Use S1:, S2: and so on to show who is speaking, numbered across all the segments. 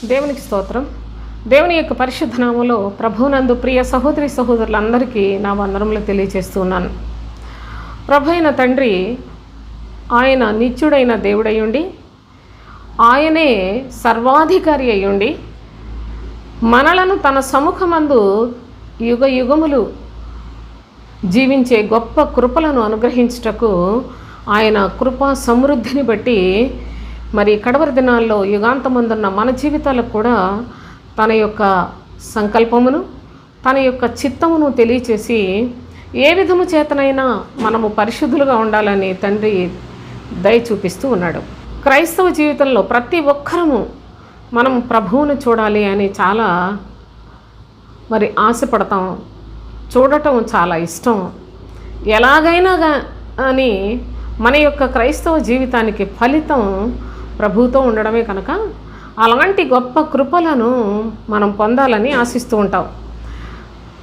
S1: దేవునికి స్తోత్రం. దేవుని యొక్క పరిశుద్ధ నామములో ప్రభువునందు ప్రియ సహోదరి సహోదరులందరికీ నా వందనములు తెలియజేస్తున్నాను. ప్రభు అయిన తండ్రి ఆయన నిత్యుడైన దేవుడయ్యుండి, ఆయనే సర్వాధికారి అయ్యుండి, మనలను తన సముఖమందు యుగ యుగములు జీవించే గొప్ప కృపలను అనుగ్రహించుటకు ఆయన కృపా సమృద్ధిని బట్టి మరి కడవరి దినాల్లో యుగాంతమందున్న మన జీవితాలకు కూడా తన యొక్క సంకల్పమును, తన యొక్క చిత్తమును తెలియచేసి ఏ విధము చేతనైనా మనము పరిశుద్ధులుగా ఉండాలని తండ్రి దయ చూపిస్తూ ఉన్నాడు. క్రైస్తవ జీవితంలో ప్రతి ఒక్కరము మనం ప్రభువును చూడాలి అని చాలా మరి ఆశపడతాం, చూడటం చాలా ఇష్టం. ఎలాగైనా అని మన యొక్క క్రైస్తవ జీవితానికి ఫలితం ప్రభువుతో ఉండడమే కనుక అలాంటి గొప్ప కృపలను మనం పొందాలని ఆశిస్తూ ఉంటాం.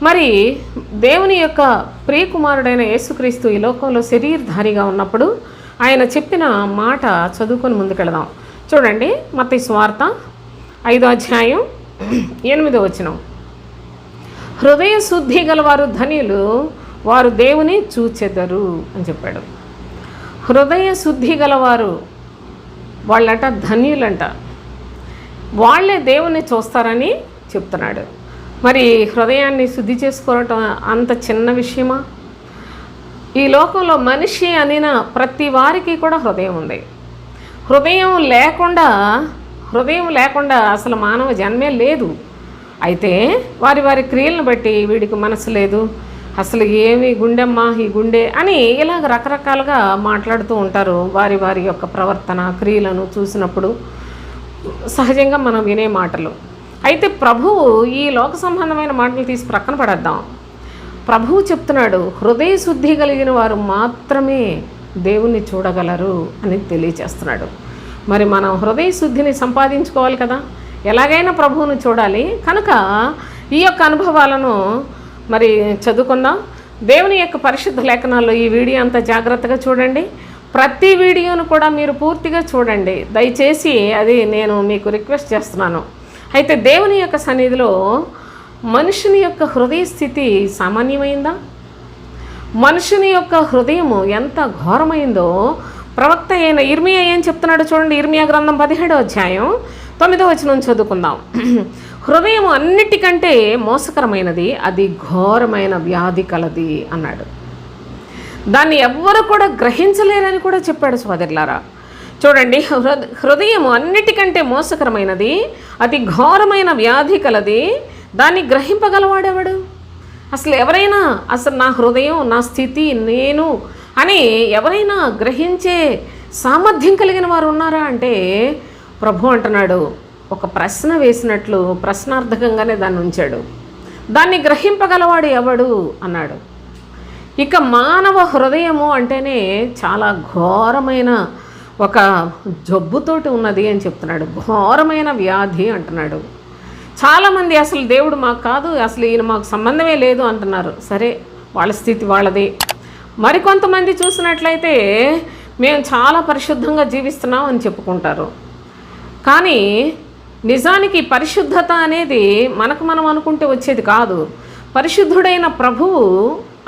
S1: మరి దేవుని యొక్క ప్రియకుమారుడైన యేసుక్రీస్తు ఈ లోకంలో శరీరధారిగా ఉన్నప్పుడు ఆయన చెప్పిన మాట చదువుకొని ముందుకెళదాం. చూడండి, మత్తయి సువార్త 5వ అధ్యాయం 8వ వచనం. హృదయ శుద్ధి గలవారు ధన్యులు, వారు దేవుని చూచెదరు అని చెప్పాడు. హృదయ శుద్ధి గలవారు వాళ్ళంట ధన్యులంట, వాళ్ళే దేవుణ్ణి చూస్తారని చెప్తున్నాడు. మరి హృదయాన్ని శుద్ధి చేసుకోవటం అంత చిన్న విషయమా? ఈ లోకంలో మనిషి అనిన ప్రతి వారికి కూడా హృదయం ఉంది. హృదయం లేకుండా అసలు మానవ జన్మే లేదు. అయితే వారి వారి క్రియలను బట్టి వీడికి మనసు లేదు, అసలు ఏమి గుండెమ్మా ఈ గుండె అని ఇలాగ రకరకాలుగా మాట్లాడుతూ ఉంటారు. వారి వారి యొక్క ప్రవర్తన క్రియలను చూసినప్పుడు సహజంగా మనం వినే మాటలు. అయితే ప్రభువు ఈ లోక సంబంధమైన మాటలు తీసి ప్రక్కన పడేద్దాం. ప్రభువు చెప్తున్నాడు, హృదయ శుద్ధి కలిగిన వారు మాత్రమే దేవుణ్ణి చూడగలరు అని తెలియచేస్తున్నాడు. మరి మనం హృదయ శుద్ధిని సంపాదించుకోవాలి కదా, ఎలాగైనా ప్రభువును చూడాలి కనుక ఈ యొక్క అనుభవాలను మరి చదువుకుందాం. దేవుని యొక్క పరిశుద్ధ లేఖనాల్లో ఈ వీడియో అంతా జాగ్రత్తగా చూడండి. ప్రతి వీడియోను కూడా మీరు పూర్తిగా చూడండి దయచేసి, అది నేను మీకు రిక్వెస్ట్ చేస్తున్నాను. అయితే దేవుని యొక్క సన్నిధిలో మనుషుని యొక్క హృదయ స్థితి సామాన్యమైందా? మనుషుని యొక్క హృదయము ఎంత ఘోరమైందో ప్రవక్త అయిన ఇర్మియా ఏం చెప్తున్నాడు చూడండి. ఇర్మియా గ్రంథం 17వ అధ్యాయం 9వ వచనం చదువుకుందాం. హృదయం అన్నిటికంటే మోసకరమైనది, అది ఘోరమైన వ్యాధి కలది అన్నాడు. దాన్ని ఎవ్వరు కూడా గ్రహించలేరని కూడా చెప్పాడు. సోదరులారా చూడండి, హృదయం అన్నిటికంటే మోసకరమైనది, అది ఘోరమైన వ్యాధి కలది, దాన్ని గ్రహింపగలవాడెవడు? అసలు ఎవరైనా అసలు నా హృదయం, నా స్థితి, నేను అని ఎవరైనా గ్రహించే సామర్థ్యం కలిగిన వారు ఉన్నారా అంటే ప్రభు అంటున్నాడు, ఒక ప్రశ్న వేసినట్లు ప్రశ్నార్థకంగానే దాన్ని ఉంచాడు. దాన్ని గ్రహింపగలవాడు ఎవడు అన్నాడు. ఇక మానవ హృదయము అంటేనే చాలా ఘోరమైన ఒక జబ్బుతోటి ఉన్నది అని చెప్తున్నాడు. ఘోరమైన వ్యాధి అంటున్నాడు. చాలామంది అసలు దేవుడు మాకు కాదు, అసలు ఈయన మాకు సంబంధమే లేదు అంటున్నారు. సరే, వాళ్ళ స్థితి వాళ్ళది. మరికొంతమంది చూసినట్లయితే మేము చాలా పరిశుద్ధంగా జీవిస్తున్నాం అని చెప్పుకుంటారు. కానీ నిజానికి పరిశుద్ధత అనేది మనకు మనం అనుకుంటే వచ్చేది కాదు. పరిశుద్ధుడైన ప్రభువు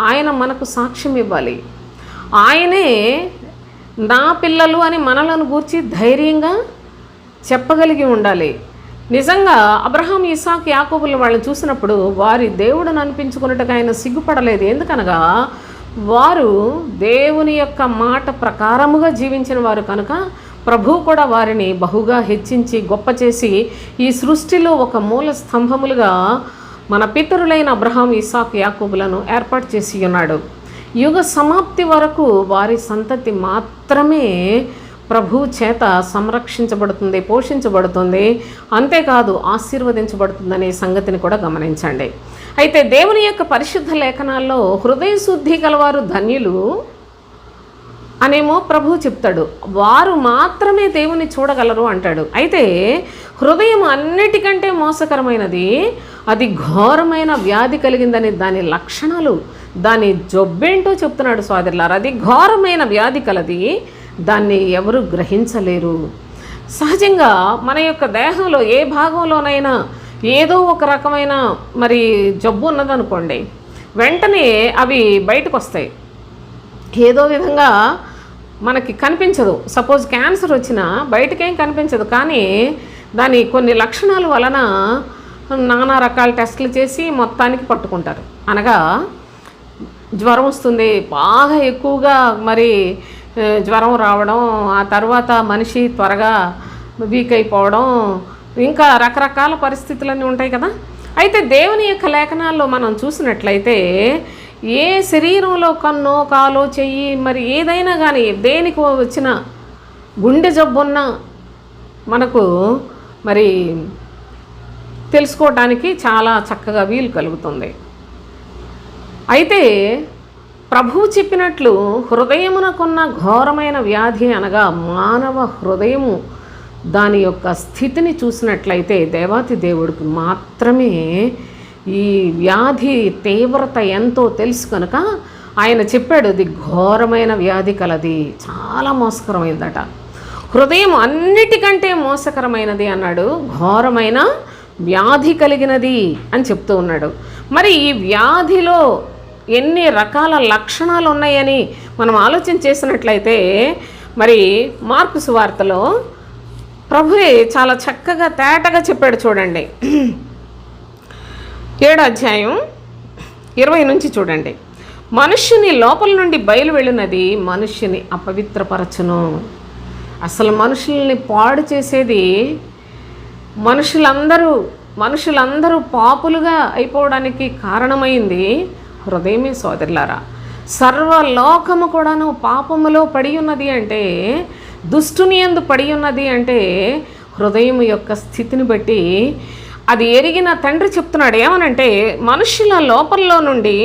S1: ఆయన మనకు సాక్ష్యం ఇవ్వాలి. ఆయనే నా పిల్లలు అని మనలను గూర్చి ధైర్యంగా చెప్పగలిగి ఉండాలి. నిజంగా అబ్రహాం, ఇస్సాకు, యాకోబులు వాళ్ళని చూసినప్పుడు వారి దేవుడిని అనిపించుకున్నట్టుగా ఆయన సిగ్గుపడలేదు. ఎందుకనగా వారు దేవుని యొక్క మాట ప్రకారముగా జీవించిన వారు కనుక ప్రభువు కూడా వారిని బహుగా హెచ్చించి గొప్ప చేసి ఈ సృష్టిలో ఒక మూల స్తంభములుగా మన పితరులైన అబ్రహాం, ఇస్సాకు, యాకోబులను ఏర్పాటు చేసి ఉన్నాడు. యుగ సమాప్తి వరకు వారి సంతతి మాత్రమే ప్రభువు చేత సంరక్షించబడుతుంది, పోషించబడుతుంది, అంతేకాదు ఆశీర్వదించబడుతుందనే సంగతిని కూడా గమనించండి. అయితే దేవుని యొక్క పరిశుద్ధ లేఖనాల్లో హృదయ శుద్ధి గలవారు ధన్యులు అనేమో ప్రభువు చెప్తాడు, వారు మాత్రమే దేవుని చూడగలరు అంటాడు. అయితే హృదయం అన్నిటికంటే మోసకరమైనది, అది ఘోరమైన వ్యాధి కలిగిందని దాని లక్షణాలు, దాని జబ్బేంటో చెప్తున్నాడు. సోదరులారా, అది ఘోరమైన వ్యాధి కలది, దాన్ని ఎవరు గ్రహించలేరు. సహజంగా మన యొక్క దేహంలో ఏ భాగంలోనైనా ఏదో ఒక రకమైన మరి జబ్బు ఉన్నదనుకోండి, వెంటనే అవి బయటకు వస్తాయి. ఏదో విధంగా మనకి కనిపించదు. సపోజ్ క్యాన్సర్ వచ్చినా బయటకేం కనిపించదు, కానీ దాని కొన్ని లక్షణాల వలన నానా రకాల టెస్టులు చేసి మొత్తానికి పట్టుకుంటారు. అనగా జ్వరం వస్తుంది, బాగా ఎక్కువగా మరి జ్వరం రావడం, ఆ తర్వాత మనిషి త్వరగా వీక్ అయిపోవడం, ఇంకా రకరకాల పరిస్థితులన్నీ ఉంటాయి కదా. అయితే దేవుని యొక్క లేఖనాల్లో మనం చూసినట్లయితే ఏ శరీరంలో కన్నో కాలో చెయ్యి మరి ఏదైనా కానీ దేనికి వచ్చిన గుండె జబ్బున్నా మనకు మరి తెలుసుకోవటానికి చాలా చక్కగా వీలు కలుగుతుంది. అయితే ప్రభువు చెప్పినట్లు హృదయమునకున్న ఘోరమైన వ్యాధి అనగా మానవ హృదయము దాని యొక్క స్థితిని చూసినట్లయితే దేవాతి దేవుడికి మాత్రమే ఈ వ్యాధి తీవ్రత ఎంతో తెలుసు కనుక ఆయన చెప్పాడు, ఇది ఘోరమైన వ్యాధి కలది, చాలా మోసకరమైందట. హృదయం అన్నిటికంటే మోసకరమైనది అన్నాడు, ఘోరమైన వ్యాధి కలిగినది అని చెప్తూ ఉన్నాడు. మరి ఈ వ్యాధిలో ఎన్ని రకాల లక్షణాలు ఉన్నాయని మనం ఆలోచన చేసినట్లయితే మరి మార్కు సువార్తలో ప్రభువే చాలా చక్కగా తేటగా చెప్పాడు. చూడండి 7వ అధ్యాయం 20 నుంచి చూడండి. మనుష్యుని లోపల నుండి బయలు వెళ్ళినది మనుష్యుని అపవిత్రపరచును. అసలు మనుషుల్ని పాడు చేసేది మనుషులందరూ పాపులుగా అయిపోవడానికి కారణమైంది హృదయమే సోదరులారా. సర్వలోకము కూడాను పాపములో పడి ఉన్నది అంటే, దుష్టుని యందు పడి ఉన్నది అంటే హృదయం యొక్క స్థితిని బట్టి అది ఎరిగిన తండ్రి చెప్తున్నాడు. ఏమనంటే మనుషుల లోపల్లో నుండి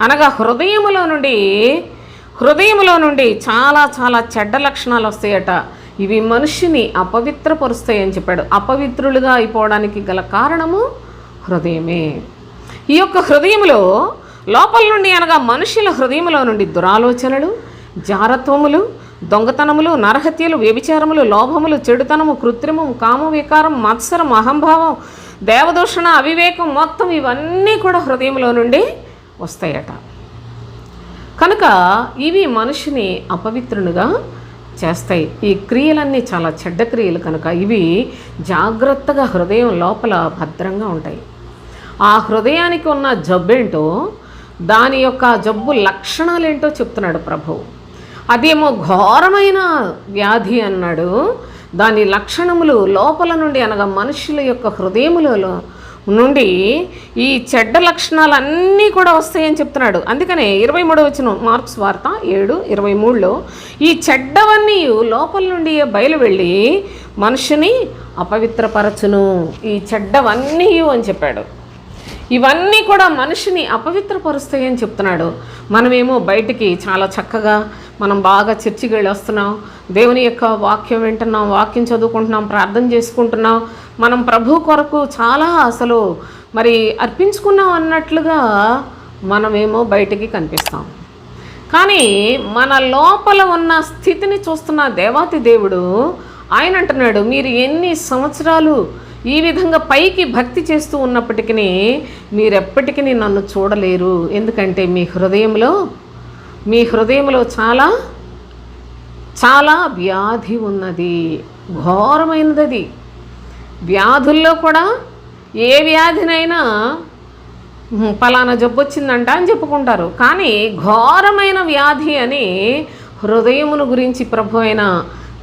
S1: అనగా హృదయములో నుండి చాలా చాలా చెడ్డ లక్షణాలు వస్తాయట. ఇవి మనిషిని అపవిత్రపరుస్తాయని చెప్పాడు. అపవిత్రులుగా అయిపోవడానికి గల కారణము హృదయమే. ఈ యొక్క హృదయములో లోపల నుండి అనగా మనుషుల హృదయములో నుండి దురాలోచనలు, జారత్వములు, దొంగతనములు, నరహత్యలు, వ్యభిచారములు, లోభములు, చెడుతనము, కృత్రిమం, కామవికారం, మత్సరం, అహంభావం, దేవదూషణ, అవివేకం, మొత్తం ఇవన్నీ కూడా హృదయంలో నుండి వస్తాయట. కనుక ఇవి మనిషిని అపవిత్రునిగా చేస్తాయి. ఈ క్రియలన్నీ చాలా చెడ్డ క్రియలు కనుక ఇవి జాగ్రత్తగా హృదయం లోపల భద్రంగా ఉంటాయి. ఆ హృదయానికి ఉన్న జబ్బేంటో, దాని యొక్క జబ్బు లక్షణాలేంటో చెప్తున్నాడు ప్రభువు. అదేమో ఘోరమైన వ్యాధి అన్నాడు. దాని లక్షణములు లోపల నుండి అనగా మనుషుల యొక్క హృదయములలో నుండి ఈ చెడ్డ లక్షణాలన్నీ కూడా వస్తాయని చెప్తున్నాడు. అందుకనే 23వ వచనం మార్క్స్ వార్త 7:23లో ఈ చెడ్డవన్నీ లోపల నుండి బయలు వెళ్ళి మనుషుని అపవిత్రపరచును. ఈ చెడ్డవన్నీ అని చెప్పాడు. ఇవన్నీ కూడా మనిషిని అపవిత్రపరుస్తాయని చెప్తున్నాడు. మనమేమో బయటికి చాలా చక్కగా మనం బాగా చర్చికి వెళ్ళి వస్తున్నాం, దేవుని యొక్క వాక్యం వింటున్నాం, వాక్యం చదువుకుంటున్నాం, ప్రార్థన చేసుకుంటున్నాం, మనం ప్రభు కొరకు చాలా అసలు మరి అర్పించుకున్నాం అన్నట్లుగా మనమేమో బయటికి కనిపిస్తాం. కానీ మన లోపల ఉన్న స్థితిని చూస్తున్న దేవాతి దేవుడు ఆయన అంటున్నాడు, మీరు ఎన్ని సంవత్సరాలు ఈ విధంగా పైకి భక్తి చేస్తూ ఉన్నప్పటికీ మీరెప్పటికీ నన్ను చూడలేరు. ఎందుకంటే మీ హృదయంలో చాలా చాలా వ్యాధి ఉన్నది, ఘోరమైనది. అది వ్యాధుల్లో కూడా ఏ వ్యాధినైనా పలానా జబ్బు వచ్చిందంట అని చెప్పుకుంటారు, కానీ ఘోరమైన వ్యాధి అని హృదయమును గురించి ప్రభు అయిన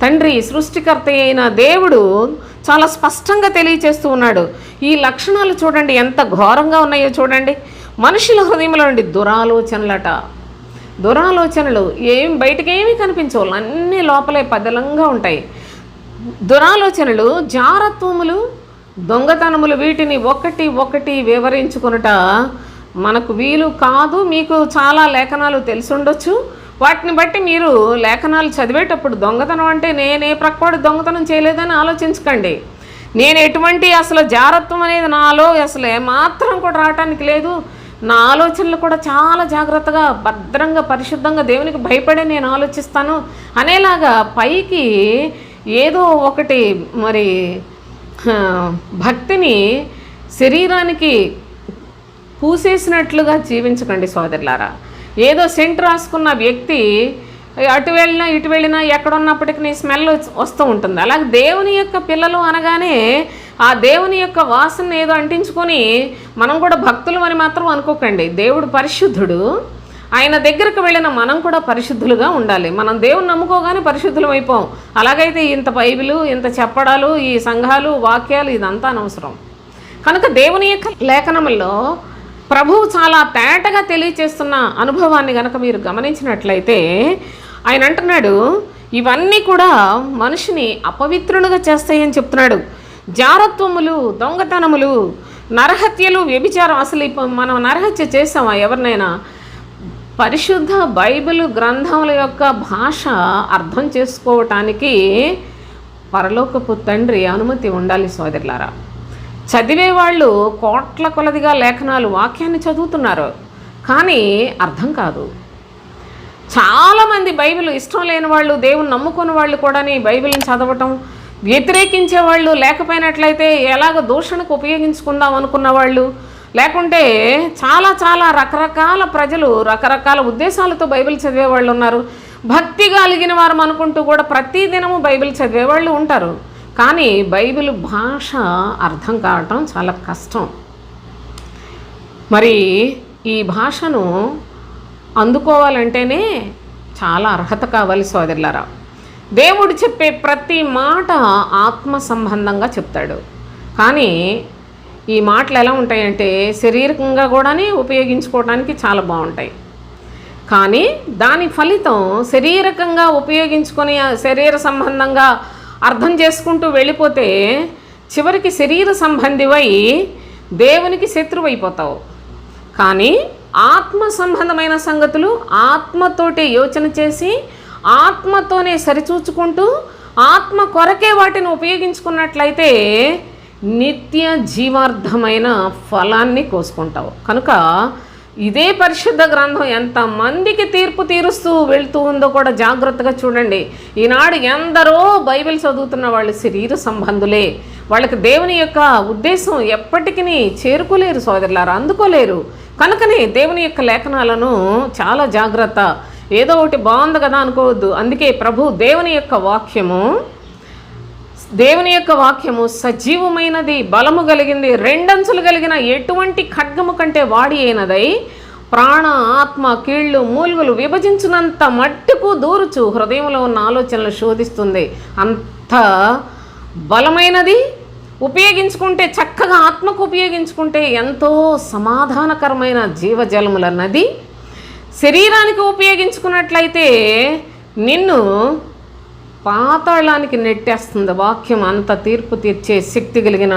S1: తండ్రి, సృష్టికర్త అయిన దేవుడు చాలా స్పష్టంగా తెలియచేస్తూ ఉన్నాడు. ఈ లక్షణాలు చూడండి ఎంత ఘోరంగా ఉన్నాయో చూడండి. మనుషుల హృదయంలో నుండి దురాలోచనలు బయటకేమీ కనిపించవు, అన్నీ లోపలే పదలంగా ఉంటాయి. దురాలోచనలు, జారత్వములు, దొంగతనములు, వీటిని ఒకటి వివరించుకొనుట మనకు వీలు కాదు. మీకు చాలా లేఖనాలు తెలిసి ఉండొచ్చు, వాటిని బట్టి మీరు లేఖనాలు చదివేటప్పుడు దొంగతనం అంటే నేనే ప్రక్కవాడు దొంగతనం చేయలేదని ఆలోచించకండి. నేను ఎటువంటి అసలు జారత్వం అనేది నాలో అసలు ఏమాత్రం కూడా రావటానికి లేదు. నా ఆలోచనలు కూడా చాలా జాగ్రత్తగా, భద్రంగా, పరిశుద్ధంగా, దేవునికి భయపడే నేను ఆలోచిస్తాను అనేలాగా పైకి ఏదో ఒకటి మరి భక్తిని శరీరానికి పూసేసినట్లుగా జీవించకండి సోదరులారా. ఏదో సెంట్ రాసుకున్న వ్యక్తి అటు వెళ్ళినా ఇటు వెళ్ళినా ఎక్కడున్నప్పటికీ స్మెల్ వస్తూ ఉంటుంది. అలాగే దేవుని యొక్క పిల్లలు అనగానే ఆ దేవుని యొక్క వాసన ఏదో అంటించుకొని మనం కూడా భక్తులు అని మాత్రం అనుకోకండి. దేవుడు పరిశుద్ధుడు. ఆయన దగ్గరకు వెళ్ళిన మనం కూడా పరిశుద్ధులుగా ఉండాలి. మనం దేవుని నమ్ముకోగానే పరిశుద్ధులం అయిపోం. అలాగైతే ఇంత బైబిలు, ఇంత చెప్పడాలు, ఈ సంఘాలు, వాక్యాలు ఇదంతా అనవసరం. కనుక దేవుని యొక్క లేఖనముల్లో ప్రభువు చాలా తేటగా తెలియచేస్తున్న అనుభవాన్ని కనుక మీరు గమనించినట్లయితే ఆయన అంటున్నాడు, ఇవన్నీ కూడా మనిషిని అపవిత్రులుగా చేస్తాయని చెప్తున్నాడు. జారత్వములు, దొంగతనములు, నరహత్యలు, వ్యభిచారం. అసలు మనం నరహత్య చేసామా ఎవరినైనా? పరిశుద్ధ బైబిల్ గ్రంథముల యొక్క భాష అర్థం చేసుకోవటానికి పరలోకపు తండ్రి అనుమతి ఉండాలి సోదరులారా. చదివేవాళ్ళు కోట్ల కొలదిగా లేఖనాలు, వాక్యాన్ని చదువుతున్నారు, కానీ అర్థం కాదు. చాలామంది బైబిల్ ఇష్టం లేని వాళ్ళు, దేవుని నమ్ముకున్న వాళ్ళు కూడా బైబిల్ని చదవటం, వ్యతిరేకించే వాళ్ళు, లేకపోయినట్లయితే ఎలాగ దూషణకు ఉపయోగించుకుందాం అనుకున్న వాళ్ళు, లేకుంటే చాలా చాలా రకరకాల ప్రజలు రకరకాల ఉద్దేశాలతో బైబిల్ చదివే వాళ్ళు ఉన్నారు. భక్తి కలిగిన వారు అనుకుంటూ కూడా ప్రతిదినము బైబిల్ చదివే వాళ్ళు ఉంటారు. కానీ బైబిల్ భాష అర్థం కావటం చాలా కష్టం. మరి ఈ భాషను అందుకోవాలంటేనే చాలా అర్హత కావాలి సోదరులారా. దేవుడు చెప్పే ప్రతి మాట ఆత్మ సంబంధంగా చెప్తాడు. కానీ ఈ మాటలు ఎలా ఉంటాయంటే శారీరకంగా కూడా ఉపయోగించుకోవడానికి చాలా బాగుంటాయి. కానీ దాని ఫలితం శారీరకంగా ఉపయోగించుకొని శరీర సంబంధంగా అర్థం చేసుకుంటూ వెళ్ళిపోతే చివరికి శరీర సంబంధివై దేవునికి శత్రువైపోతావు. కానీ ఆత్మ సంబంధమైన సంగతులు ఆత్మతోటే యోచన చేసి ఆత్మతోనే సరిచూచుకుంటూ ఆత్మ కొరకే వాటిని ఉపయోగించుకున్నట్లయితే నిత్య జీవార్థమైన ఫలాన్ని కోసుకుంటావు. కనుక ఇదే పరిశుద్ధ గ్రంథం ఎంతమందికి తీర్పు తీరుస్తూ వెళ్తూ ఉందో కూడా జాగ్రత్తగా చూడండి. ఈనాడు ఎందరో బైబిల్ చదువుతున్న వాళ్ళు శరీర సంబంధులే. వాళ్ళకి దేవుని యొక్క ఉద్దేశం ఎప్పటికీ చేరుకోలేరు సోదరులారా, అందుకోలేరు. కనుకనే దేవుని యొక్క లేఖనాలను చాలా జాగ్రత్త. ఏదో ఒకటి బాగుంది కదా అనుకోవద్దు. అందుకే ప్రభు దేవుని యొక్క వాక్యము సజీవమైనది, బలము కలిగింది, రెండంచులు కలిగిన ఎటువంటి ఖడ్గము కంటే వాడి అయినదై ప్రాణ, ఆత్మ, కీళ్ళు, మూలుగులు విభజించినంత మట్టుకు దూరుచు హృదయంలో ఉన్న ఆలోచనలు శోధిస్తుంది. అంత బలమైనది. ఉపయోగించుకుంటే చక్కగా ఆత్మకు ఉపయోగించుకుంటే ఎంతో సమాధానకరమైన జీవజలముల నది. శరీరానికి ఉపయోగించుకున్నట్లయితే నిన్ను పాతాళానికి నెట్టేస్తుంది. వాక్యం అంత తీర్పు తీర్చే శక్తి కలిగిన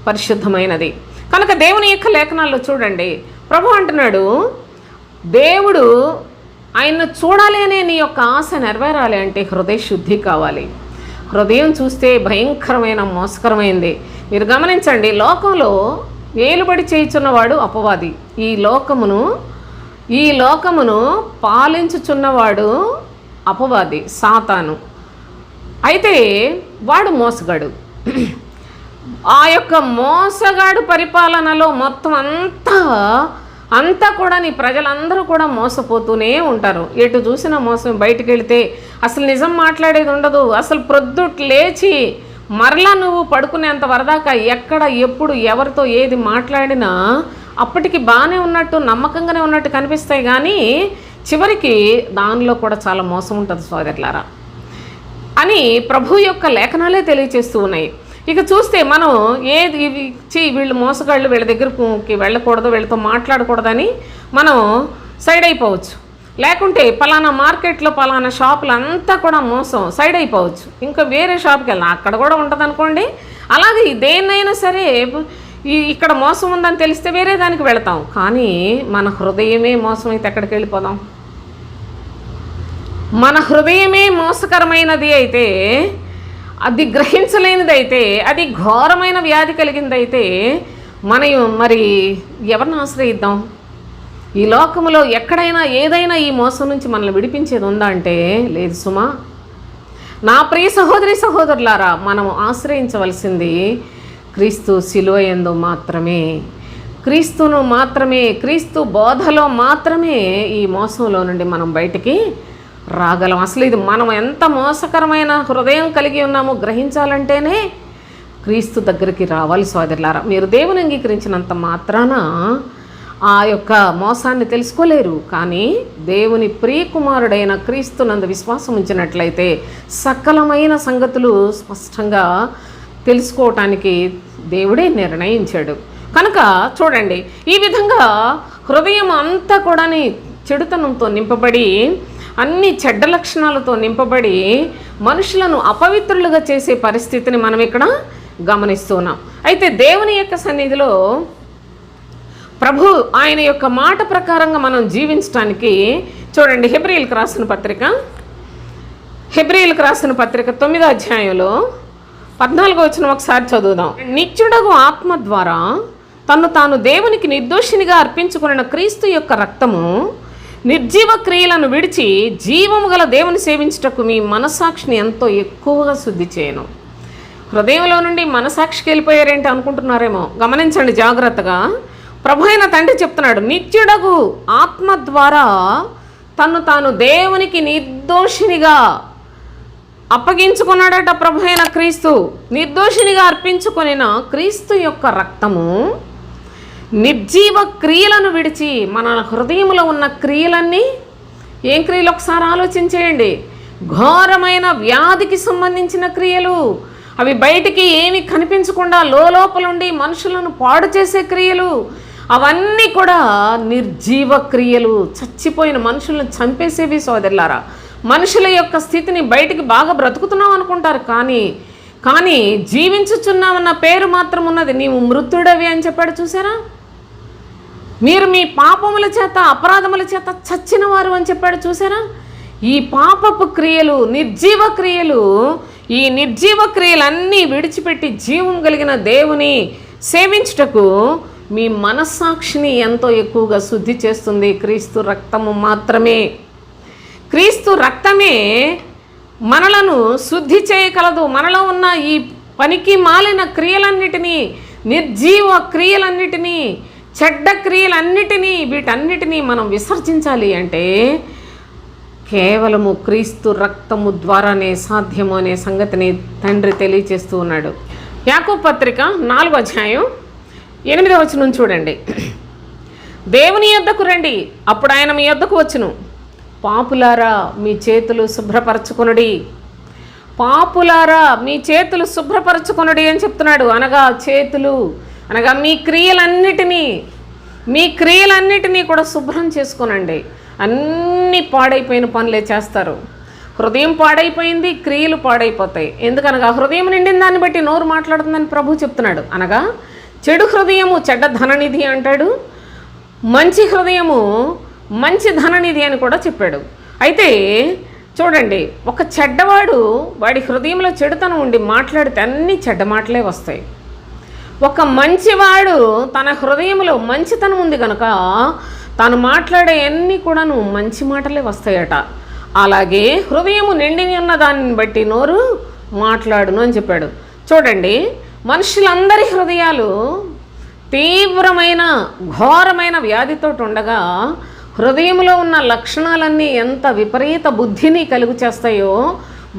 S1: పరిశుద్ధమైనది. కనుక దేవుని యొక్క లేఖనాల్లో చూడండి, ప్రభు అంటున్నాడు, దేవుడు ఆయన్ను చూడాలి అనే నీ యొక్క ఆశ నెరవేరాలి అంటే హృదయ శుద్ధి కావాలి. హృదయం చూస్తే భయంకరమైన మోసకరమైంది. మీరు గమనించండి, లోకంలో ఏలుబడి చేయుచున్నవాడు అపవాది. ఈ లోకమును పాలించుచున్నవాడు అపవాది, సాతాను. అయితే వాడు మోసగాడు. ఆ యొక్క మోసగాడు పరిపాలనలో మొత్తం అంతా కూడా నీ ప్రజలందరూ కూడా మోసపోతూనే ఉంటారు. ఎటు చూసినా మోసం. బయటికి వెళితే అసలు నిజం మాట్లాడేది ఉండదు. అసలు ప్రొద్దుట్ లేచి మరలా నువ్వు పడుకునేంత వరదాకా ఎక్కడ, ఎప్పుడు, ఎవరితో ఏది మాట్లాడినా అప్పటికి బాగానే ఉన్నట్టు, నమ్మకంగానే ఉన్నట్టు కనిపిస్తాయి. కానీ చివరికి దానిలో కూడా చాలా మోసం ఉంటుంది సోదరులారా అని ప్రభు యొక్క లేఖనాలే తెలియచేస్తూ ఉన్నాయి. ఇక చూస్తే మనం వీళ్ళు మోసగాళ్ళు, వీళ్ళ దగ్గరికి వెళ్ళకూడదు, వీళ్ళతో మాట్లాడకూడదని మనం సైడ్ అయిపోవచ్చు. లేకుంటే పలానా మార్కెట్లో పలానా షాపులు అంతా కూడా మోసం, సైడ్ అయిపోవచ్చు. ఇంకా వేరే షాప్కి వెళ్ళాం, అక్కడ కూడా ఉంటుంది అనుకోండి. అలాగే దేన్నైనా సరే ఇక్కడ మోసం ఉందని తెలిస్తే వేరే దానికి వెళతాం. కానీ మన హృదయమే మోసం అయితే ఎక్కడికి వెళ్ళిపోదాం? మన హృదయమే మోసకరమైనది అయితే, అది గ్రహించలేనిది అయితే, అది ఘోరమైన వ్యాధి కలిగిందైతే మరి ఎవరిని ఆశ్రయిద్దాం? ఈ లోకంలో ఎక్కడైనా ఏదైనా ఈ మోసం నుంచి మనల్ని విడిపించేది ఉందా అంటే లేదు సుమా. నా ప్రియ సహోదరి సహోదరులారా, మనం ఆశ్రయించవలసింది క్రీస్తు శిలువ యందు మాత్రమే, క్రీస్తును మాత్రమే, క్రీస్తు బోధలో మాత్రమే ఈ మోసంలో నుండి మనం బయటికి రాగలం. అసలు ఇది మనం ఎంత మోసకరమైన హృదయం కలిగి ఉన్నామో గ్రహించాలంటేనే క్రీస్తు దగ్గరికి రావాలి సోదరులారా. మీరు దేవుని అంగీకరించినంత మాత్రాన ఆ యొక్క మోసాన్ని తెలుసుకోలేరు. కానీ దేవుని ప్రియకుమారుడైన క్రీస్తునందు విశ్వాసం ఉంచినట్లయితే సకలమైన సంగతులు స్పష్టంగా తెలుసుకోవటానికి దేవుడే నిర్ణయించాడు. కనుక చూడండి, ఈ విధంగా హృదయం అంతా కూడా చెడుతనంతో నింపబడి, అన్ని చెడ్డ లక్షణాలతో నింపబడి మనుషులను అపవిత్రులుగా చేసే పరిస్థితిని మనం ఇక్కడ గమనిస్తున్నాం. అయితే దేవుని యొక్క సన్నిధిలో ప్రభు ఆయన యొక్క మాట ప్రకారంగా మనం జీవించడానికి చూడండి, హెబ్రీయులకు రాసిన పత్రిక 9వ అధ్యాయంలో 14వ వచనం ఒకసారి చదువుదాం. నిత్యుడగు ఆత్మ ద్వారా తను తాను దేవునికి నిర్దోషినిగా అర్పించుకున్న క్రీస్తు యొక్క రక్తము నిర్జీవ క్రియలను విడిచి జీవము గల దేవుని సేవించుటకు మీ మనసాక్షిని ఎంతో ఎక్కువగా శుద్ధి చేయను. హృదయంలో నుండి మనసాక్షికి వెళ్ళిపోయారేంటి అనుకుంటున్నారేమో, గమనించండి జాగ్రత్తగా. ప్రభు అయిన తండ్రి చెప్తున్నాడు, నిత్యుడగు ఆత్మ ద్వారా తను తాను దేవునికి నిర్దోషినిగా అప్పగించుకున్నాడట. ప్రభు అయిన క్రీస్తు నిర్దోషినిగా అర్పించుకొనిన క్రీస్తు యొక్క రక్తము నిర్జీవ క్రియలను విడిచి, మన హృదయంలో ఉన్న క్రియలన్నీ ఏం క్రియలు ఒకసారి ఆలోచించేయండి. ఘోరమైన వ్యాధికి సంబంధించిన క్రియలు, అవి బయటికి ఏమి కనిపించకుండా లోపలుండి మనుషులను పాడు చేసే క్రియలు, అవన్నీ కూడా నిర్జీవ క్రియలు. చచ్చిపోయిన మనుషులను చంపేసేవి సోదరులారా. మనుషుల యొక్క స్థితిని బయటికి బాగా బ్రతుకుతున్నాం అనుకుంటారు, కానీ జీవించుచున్నామన్న పేరు మాత్రం ఉన్నది. నీవు మృతుడవి అని చెప్పాడు చూసారా. మీరు మీ పాపముల చేత అపరాధముల చేత చచ్చిన వారు అని చెప్పాడు చూసారా. ఈ పాపపు క్రియలు, నిర్జీవ క్రియలు, ఈ నిర్జీవ క్రియలన్నీ విడిచిపెట్టి జీవం కలిగిన దేవుని సేవించుటకు మీ మనస్సాక్షిని ఎంతో ఎక్కువగా శుద్ధి చేస్తుంది క్రీస్తు రక్తము మాత్రమే. క్రీస్తు రక్తమే మనలను శుద్ధి చేయగలదు. మనలో ఉన్న ఈ పనికి మాలిన క్రియలన్నిటినీ, నిర్జీవ క్రియలన్నిటినీ, చెడ్డ క్రియలన్నిటినీ, వీటన్నిటినీ మనం విసర్జించాలి అంటే కేవలము క్రీస్తు రక్తము ద్వారానే సాధ్యము అనే సంగతిని తండ్రి తెలియచేస్తూ ఉన్నాడు. యాకోబు పత్రిక 4వ అధ్యాయం 8వ వచనం చూడండి. దేవుని యొద్దకు రండి, అప్పుడు ఆయన మీ యొద్దకు వచ్చును. పాపులారా మీ చేతులు శుభ్రపరచుకొనుడి, పాపులారా మీ చేతులు శుభ్రపరచుకొనుడి అని చెప్తున్నాడు. అనగా మీ క్రియలన్నిటినీ కూడా శుభ్రం చేసుకోనండి. అన్నీ పాడైపోయిన పనులే చేస్తారు. హృదయం పాడైపోయింది, క్రియలు పాడైపోతాయి. ఎందుకనగా హృదయం నిండిన దాన్ని బట్టి నోరు మాట్లాడుతుందని ప్రభు చెప్తున్నాడు. అనగా చెడు హృదయము చెడ్డ ధననిధి అంటాడు, మంచి హృదయము మంచి ధననిధి అని కూడా చెప్పాడు. అయితే చూడండి, ఒక చెడ్డవాడు వాడి హృదయంలో చెడుతనం ఉండి మాట్లాడితే అన్ని చెడ్డ మాటలే వస్తాయి. ఒక మంచివాడు తన హృదయంలో మంచితనం ఉంది కనుక తాను మాట్లాడే అన్నీ కూడాను మంచి మాటలే వస్తాయట. అలాగే హృదయము నిండి ఉన్న దాన్ని బట్టి నోరు మాట్లాడును అని చెప్పాడు. చూడండి, మనుషులందరి హృదయాలు తీవ్రమైన ఘోరమైన వ్యాధితో ఉండగా హృదయంలో ఉన్న లక్షణాలన్నీ ఎంత విపరీత బుద్ధిని కలుగు చేస్తాయో,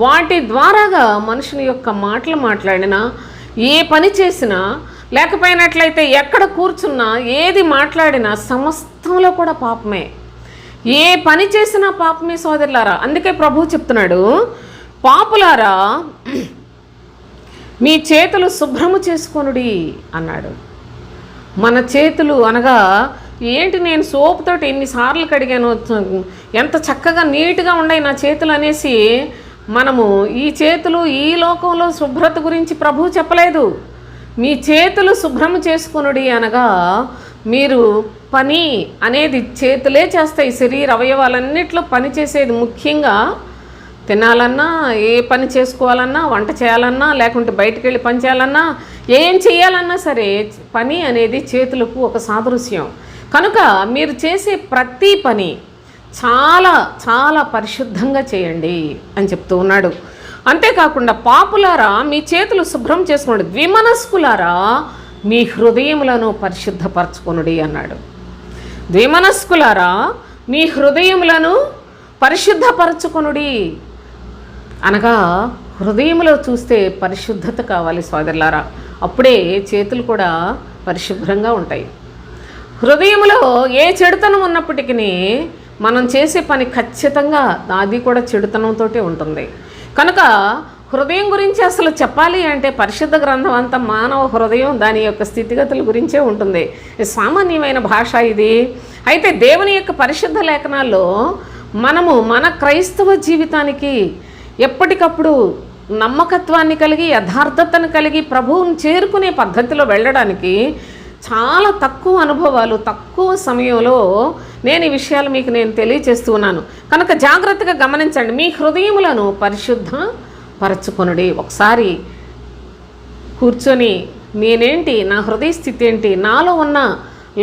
S1: వాటి ద్వారాగా మనుషుని యొక్క మాటలు మాట్లాడినా, ఏ పని చేసినా, లేకపోయినట్లయితే ఎక్కడ కూర్చున్నా, ఏది మాట్లాడినా సమస్తంలో కూడా పాపమే. ఏ పని చేసినా పాపమే సోదరులారా. అందుకే ప్రభువు చెప్తున్నాడు, పాపులారా మీ చేతులు శుభ్రము చేసుకొనుడి అన్నాడు. మన చేతులు అనగా ఏంటి, నేను సోపుతోటి ఎన్నిసార్లు కడిగాను, ఎంత చక్కగా నీట్గా ఉన్నాయి నా చేతులు అనేసి మనము ఈ చేతులు ఈ లోకంలో శుభ్రత గురించి ప్రభువు చెప్పలేదు. మీ చేతులు శుభ్రము చేసుకొనుడి అనగా మీరు పని అనేది చేతులే చేస్తాయి. శరీర అవయవాలన్నిట్లో పని చేసేది ముఖ్యంగా తినాలన్నా, ఏ పని చేసుకోవాలన్నా, వంట చేయాలన్నా, లేకుంటే బయటికి వెళ్ళి పని చేయాలన్నా, ఏం చేయాలన్నా సరే పని అనేది చేతులకు ఒక సాదృశ్యం. కనుక మీరు చేసే ప్రతి పని చాలా చాలా పరిశుద్ధంగా చేయండి అని చెప్తూ ఉన్నాడు. అంతేకాకుండా పాపులారా మీ చేతులు శుభ్రం చేసుకోండి, ద్విమనస్కులారా మీ హృదయములను పరిశుద్ధపరచుకొనుడి అన్నాడు. ద్విమనస్కులారా మీ హృదయములను పరిశుద్ధపరచుకొనుడి అనగా హృదయంలో చూస్తే పరిశుద్ధత కావాలి సోదరులారా. అప్పుడే చేతులు కూడా పరిశుభ్రంగా ఉంటాయి. హృదయంలో ఏ చెడుతనం ఉన్నప్పటికీ మనం చేసే పని ఖచ్చితంగా అది కూడా చెడుతనంతో ఉంటుంది. కనుక హృదయం గురించి అసలు చెప్పాలి అంటే పరిశుద్ధ గ్రంథం అంతా మానవ హృదయం దాని యొక్క స్థితిగతుల గురించే ఉంటుంది. సామాన్యమైన భాష ఇది. అయితే దేవుని యొక్క పరిశుద్ధ లేఖనాల్లో మనము మన క్రైస్తవ జీవితానికి ఎప్పటికప్పుడు నమ్మకత్వాన్ని కలిగి యథార్థతను కలిగి ప్రభువుని చేరుకునే పద్ధతిలో వెళ్ళడానికి చాలా తక్కువ అనుభవాలు, తక్కువ సమయంలో నేను ఈ విషయాలు మీకు తెలియచేస్తున్నాను. కనుక జాగ్రత్తగా గమనించండి. మీ హృదయములను పరిశుద్ధ పరచుకొనుడి. ఒకసారి కూర్చొని నేనేంటి, నా హృదయ స్థితి ఏంటి, నాలో ఉన్న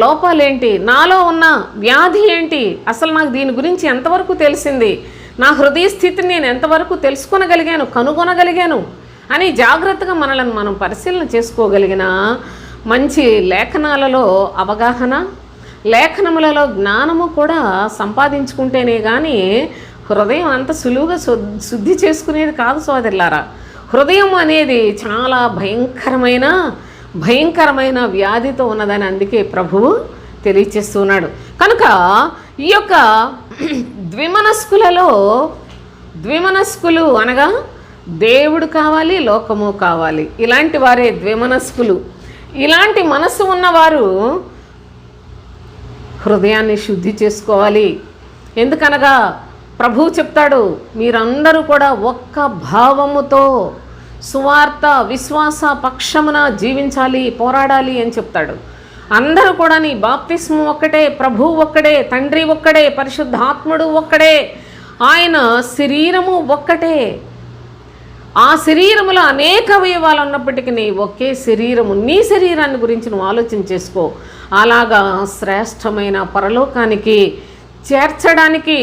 S1: లోపాలేంటి, నాలో ఉన్న వ్యాధి ఏంటి, అసలు నాకు దీని గురించి ఎంతవరకు తెలిసింది, నా హృదయ స్థితిని నేను ఎంతవరకు తెలుసుకొనగలిగాను, కనుగొనగలిగాను అని జాగ్రత్తగా మనల్ని మనం పరిశీలన చేసుకోగలిగిన మంచి లేఖనాలలో అవగాహన, లేఖనములలో జ్ఞానము కూడా సంపాదించుకుంటేనే కానీ హృదయం అంత సులువుగా శుద్ధి చేసుకునేది కాదు సోదరులారా. హృదయం అనేది చాలా భయంకరమైన వ్యాధితో ఉన్నదని అందుకే ప్రభువు తెలియచేస్తున్నాడు. కనుక ఈ యొక్క ద్విమనస్కులు అనగా దేవుడు కావాలి, లోకము కావాలి. ఇలాంటి వారే ద్విమనస్కులు. ఇలాంటి మనస్సు ఉన్నవారు హృదయాన్ని శుద్ధి చేసుకోవాలి. ఎందుకనగా ప్రభువు చెప్తాడు, మీరందరూ కూడా ఒక్క భావముతో సువార్త విశ్వాస పక్షమున జీవించాలి, పోరాడాలి అని చెప్తాడు. అందరూ కూడా నీ బాప్తిస్ము ఒక్కటే, ప్రభువు ఒక్కడే, తండ్రి ఒక్కడే, పరిశుద్ధాత్ముడు ఒక్కడే, ఆయన శరీరము ఒక్కటే. ఆ శరీరములో అనేక అవయవాలు ఉన్నప్పటికీ ఒకే శరీరము. నీ శరీరాన్ని గురించి నువ్వు ఆలోచన చేసుకో. అలాగా శ్రేష్టమైన పరలోకానికి చేర్చడానికి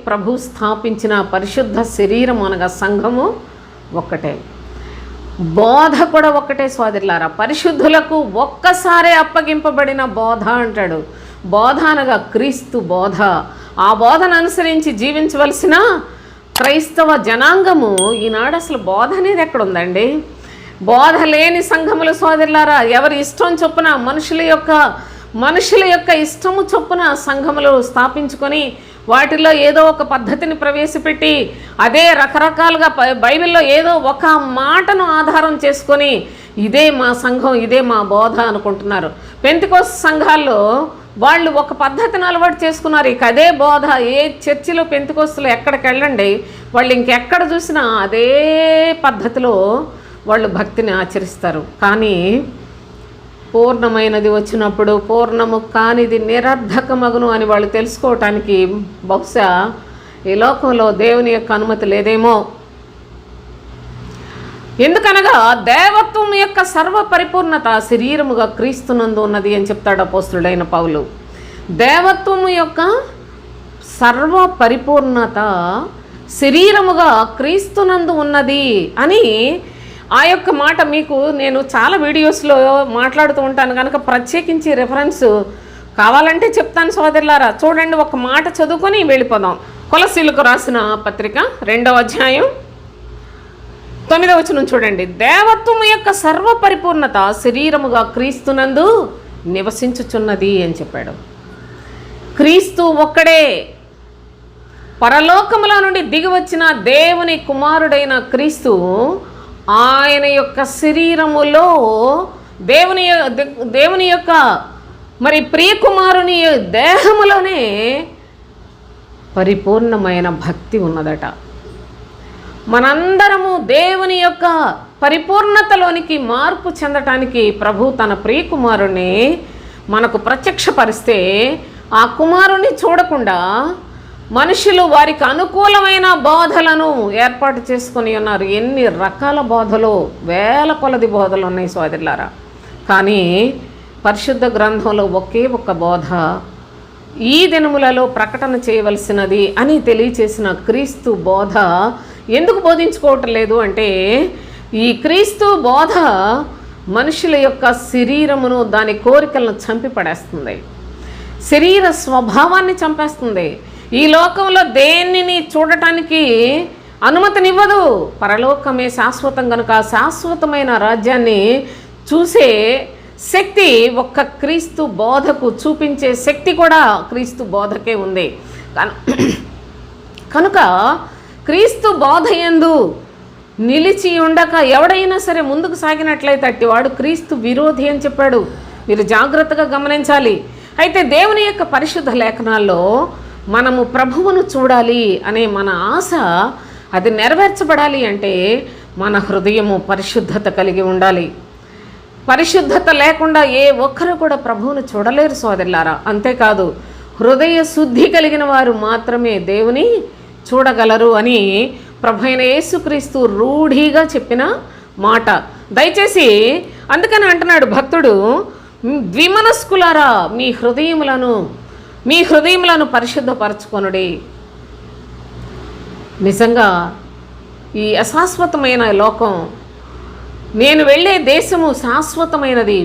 S1: ప్రభు స్థాపించిన పరిశుద్ధ శరీరం అనగా సంఘము ఒక్కటే, బోధ కూడా ఒక్కటే సోదరులారా. పరిశుద్ధులకు ఒక్కసారే అప్పగింపబడిన బోధ అంటాడు. బోధ అనగా క్రీస్తు బోధ. ఆ బోధను అనుసరించి జీవించవలసిన క్రైస్తవ జనాంగము ఈనాడు అసలు బోధ అనేది ఎక్కడుందండి? బోధ లేని సంఘములు సోదరులారా, ఎవరి ఇష్టం చొప్పున మనుషుల యొక్క ఇష్టము చొప్పున సంఘములు స్థాపించుకొని వాటిల్లో ఏదో ఒక పద్ధతిని ప్రవేశపెట్టి అదే రకరకాలుగా బైబిల్లో ఏదో ఒక మాటను ఆధారం చేసుకొని ఇదే మా సంఘం, ఇదే మా బోధ అనుకుంటున్నారు. పెంతెకోస్తు సంఘాల్లో వాళ్ళు ఒక పద్ధతిని అలవాటు చేసుకున్నారు. ఇక అదే బోధ. ఏ చర్చిలో పెంతెకోస్తులో ఎక్కడికి వెళ్ళండి, వాళ్ళు ఇంకెక్కడ చూసినా అదే పద్ధతిలో వాళ్ళు భక్తిని ఆచరిస్తారు. కానీ పూర్ణమైనది వచ్చినప్పుడు పూర్ణము కానిది నిరర్ధకమగును అని వాళ్ళు తెలుసుకోవటానికి బహుశా ఈ లోకంలో దేవుని యొక్క అనుమతి లేదేమో. ఎందుకనగా దేవత్వం యొక్క సర్వ పరిపూర్ణత శరీరముగా క్రీస్తునందు ఉన్నది అని చెప్తాడు అపోస్తుడైన పౌలు. దేవత్వము యొక్క సర్వ పరిపూర్ణత శరీరముగా క్రీస్తునందు ఉన్నది అని ఆ యొక్క మాట మీకు నేను చాలా వీడియోస్లో మాట్లాడుతూ ఉంటాను కనుక ప్రత్యేకించి రెఫరెన్స్ కావాలంటే చెప్తాను సోదరులారా. చూడండి, ఒక మాట చదువుకొని వెళ్ళిపోదాం. కొలసీలకు రాసిన పత్రిక 2వ అధ్యాయం 9వ వచనం చూడండి. దేవత్వము యొక్క సర్వ పరిపూర్ణత శరీరముగా క్రీస్తునందు నివసించుచున్నది అని చెప్పాడు. క్రీస్తు ఒక్కడే, పరలోకముల నుండి దిగి వచ్చిన దేవుని కుమారుడైన క్రీస్తు ఆయన యొక్క శరీరములో దేవుని యొక్క మరి ప్రియకుమారుని దేహములోనే పరిపూర్ణమైన భక్తి ఉన్నదట. మనందరము దేవుని యొక్క పరిపూర్ణతలోనికి మార్పు చెందటానికి ప్రభు తన ప్రియకుమారుని మనకు ప్రత్యక్షపరిస్తే ఆ కుమారుని చూడకుండా మనుషులు వారికి అనుకూలమైన బోధలను ఏర్పాటు చేసుకొని ఉన్నారు. ఎన్ని రకాల బోధలు, వేల కొలది బోధలు ఉన్నాయి సోదరులారా. కానీ పరిశుద్ధ గ్రంథంలో ఒకే ఒక బోధ ఈ దినములలో ప్రకటన చేయవలసినది అని తెలియచేసిన క్రీస్తు బోధ ఎందుకు బోధించుకోవటం లేదు అంటే ఈ క్రీస్తు బోధ మనుషుల యొక్క శరీరమును, దాని కోరికలను చంపి పడేస్తుంది, శరీర స్వభావాన్ని చంపేస్తుంది. ఈ లోకంలో దేనిని చూడటానికి అనుమతినివ్వదు. పరలోకమే శాశ్వతం కనుక శాశ్వతమైన రాజ్యాన్ని చూసే శక్తి ఒక్క క్రీస్తు బోధకు, చూపించే శక్తి కూడా క్రీస్తు బోధకే ఉంది. కనుక క్రీస్తు బోధ యందు నిలిచి ఉండక ఎవడైనా సరే ముందుకు సాగినట్లయితే అట్టివాడు క్రీస్తు విరోధి అని చెప్పాడు. మీరు జాగ్రత్తగా గమనించాలి. అయితే దేవుని యొక్క పరిశుద్ధ లేఖనాల్లో మనము ప్రభువును చూడాలి అనే మన ఆశ, అది నెరవేర్చబడాలి అంటే మన హృదయము పరిశుద్ధత కలిగి ఉండాలి. పరిశుద్ధత లేకుండా ఏ ఒక్కరు కూడా ప్రభువును చూడలేరు సోదరులారా. అంతేకాదు హృదయ శుద్ధి కలిగిన వారు మాత్రమే దేవుని చూడగలరు అని ప్రభువైన యేసుక్రీస్తు రూఢిగా చెప్పిన మాట. దయచేసి అందుకని అంటున్నాడు భక్తుడు, ద్విమనస్కులారా మీ హృదయములను పరిశుద్ధపరచుకొనుడి. నిజంగా ఈ అశాశ్వతమైన లోకం, నేను వెళ్ళే దేశము శాశ్వతమైనది,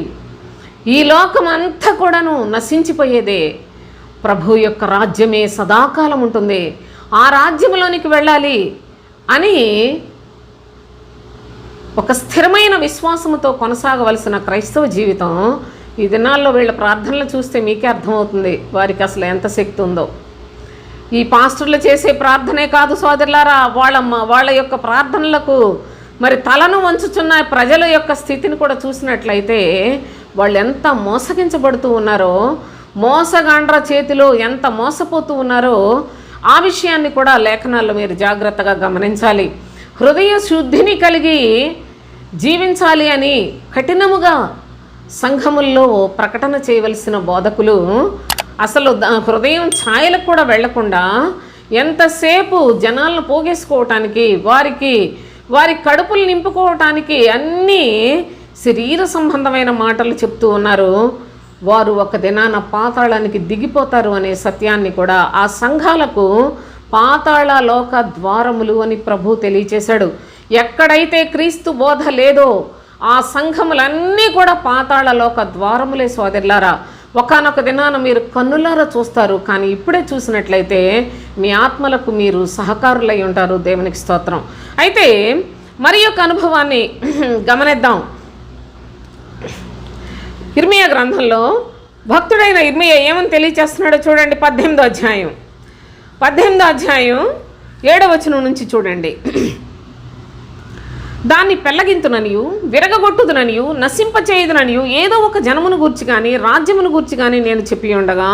S1: ఈ లోకం అంతా కూడాను నశించిపోయేదే, ప్రభు యొక్క రాజ్యమే సదాకాలం ఉంటుంది, ఆ రాజ్యంలోనికి వెళ్ళాలి అని ఒక స్థిరమైన విశ్వాసంతో కొనసాగవలసిన క్రైస్తవ జీవితం, ఈ దినాల్లో వీళ్ళ ప్రార్థనలు చూస్తే మీకే అర్థమవుతుంది వారికి అసలు ఎంత శక్తి ఉందో. ఈ పాస్టర్లు చేసే ప్రార్థనే కాదు సోదరులారా, వాళ్ళ యొక్క ప్రార్థనలకు మరి తలను వంచుచున్న ప్రజల యొక్క స్థితిని కూడా చూసినట్లయితే వాళ్ళు ఎంత మోసగించబడుతూ ఉన్నారో, మోసగాండ్ర చేతిలో ఎంత మోసపోతూ ఉన్నారో ఆ విషయాన్ని కూడా లేఖనాల్లో మీరు జాగ్రత్తగా గమనించాలి. హృదయ శుద్ధిని కలిగి జీవించాలి అని కఠినముగా సంఘముల్లో ప్రకటన చేయవలసిన బోధకులు అసలు హృదయం ఛాయలకు కూడా వెళ్లకుండా ఎంతసేపు జనాలను పోగేసుకోవటానికి, వారి కడుపులు నింపుకోవటానికి అన్నీ శరీర సంబంధమైన మాటలు చెప్తూ ఉన్నారు. వారు ఒక దినాన పాతాళానికి దిగిపోతారు అనే సత్యాన్ని కూడా ఆ సంఘాలకు పాతాళ లోక ద్వారములు అని ప్రభు తెలియచేశాడు. ఎక్కడైతే క్రీస్తు బోధ లేదో ఆ సంఘములన్నీ కూడా పాతాళ లోక ద్వారములే సోదరులారా. ఒకానొక దినాన మీరు కన్నులారా చూస్తారు, కానీ ఇప్పుడే చూసినట్లయితే మీ ఆత్మలకు మీరు సహకారులై ఉంటారు. దేవునికి స్తోత్రం. అయితే మరి యొక్క అనుభవాన్ని గమనిద్దాం. ఇర్మియా గ్రంథంలో భక్తుడైన ఇర్మియా ఏమని తెలియచేస్తున్నాడో చూడండి. 18వ అధ్యాయం 7వ వచనం నుంచి చూడండి. దాన్ని పెళ్ళగింతుననియు, విరగగొట్టుదుననియు, నశింపచేయుదుననియు ఏదో ఒక జనమును గూర్చి కానీ రాజ్యమును గూర్చి కానీ నేను చెప్పి ఉండగా,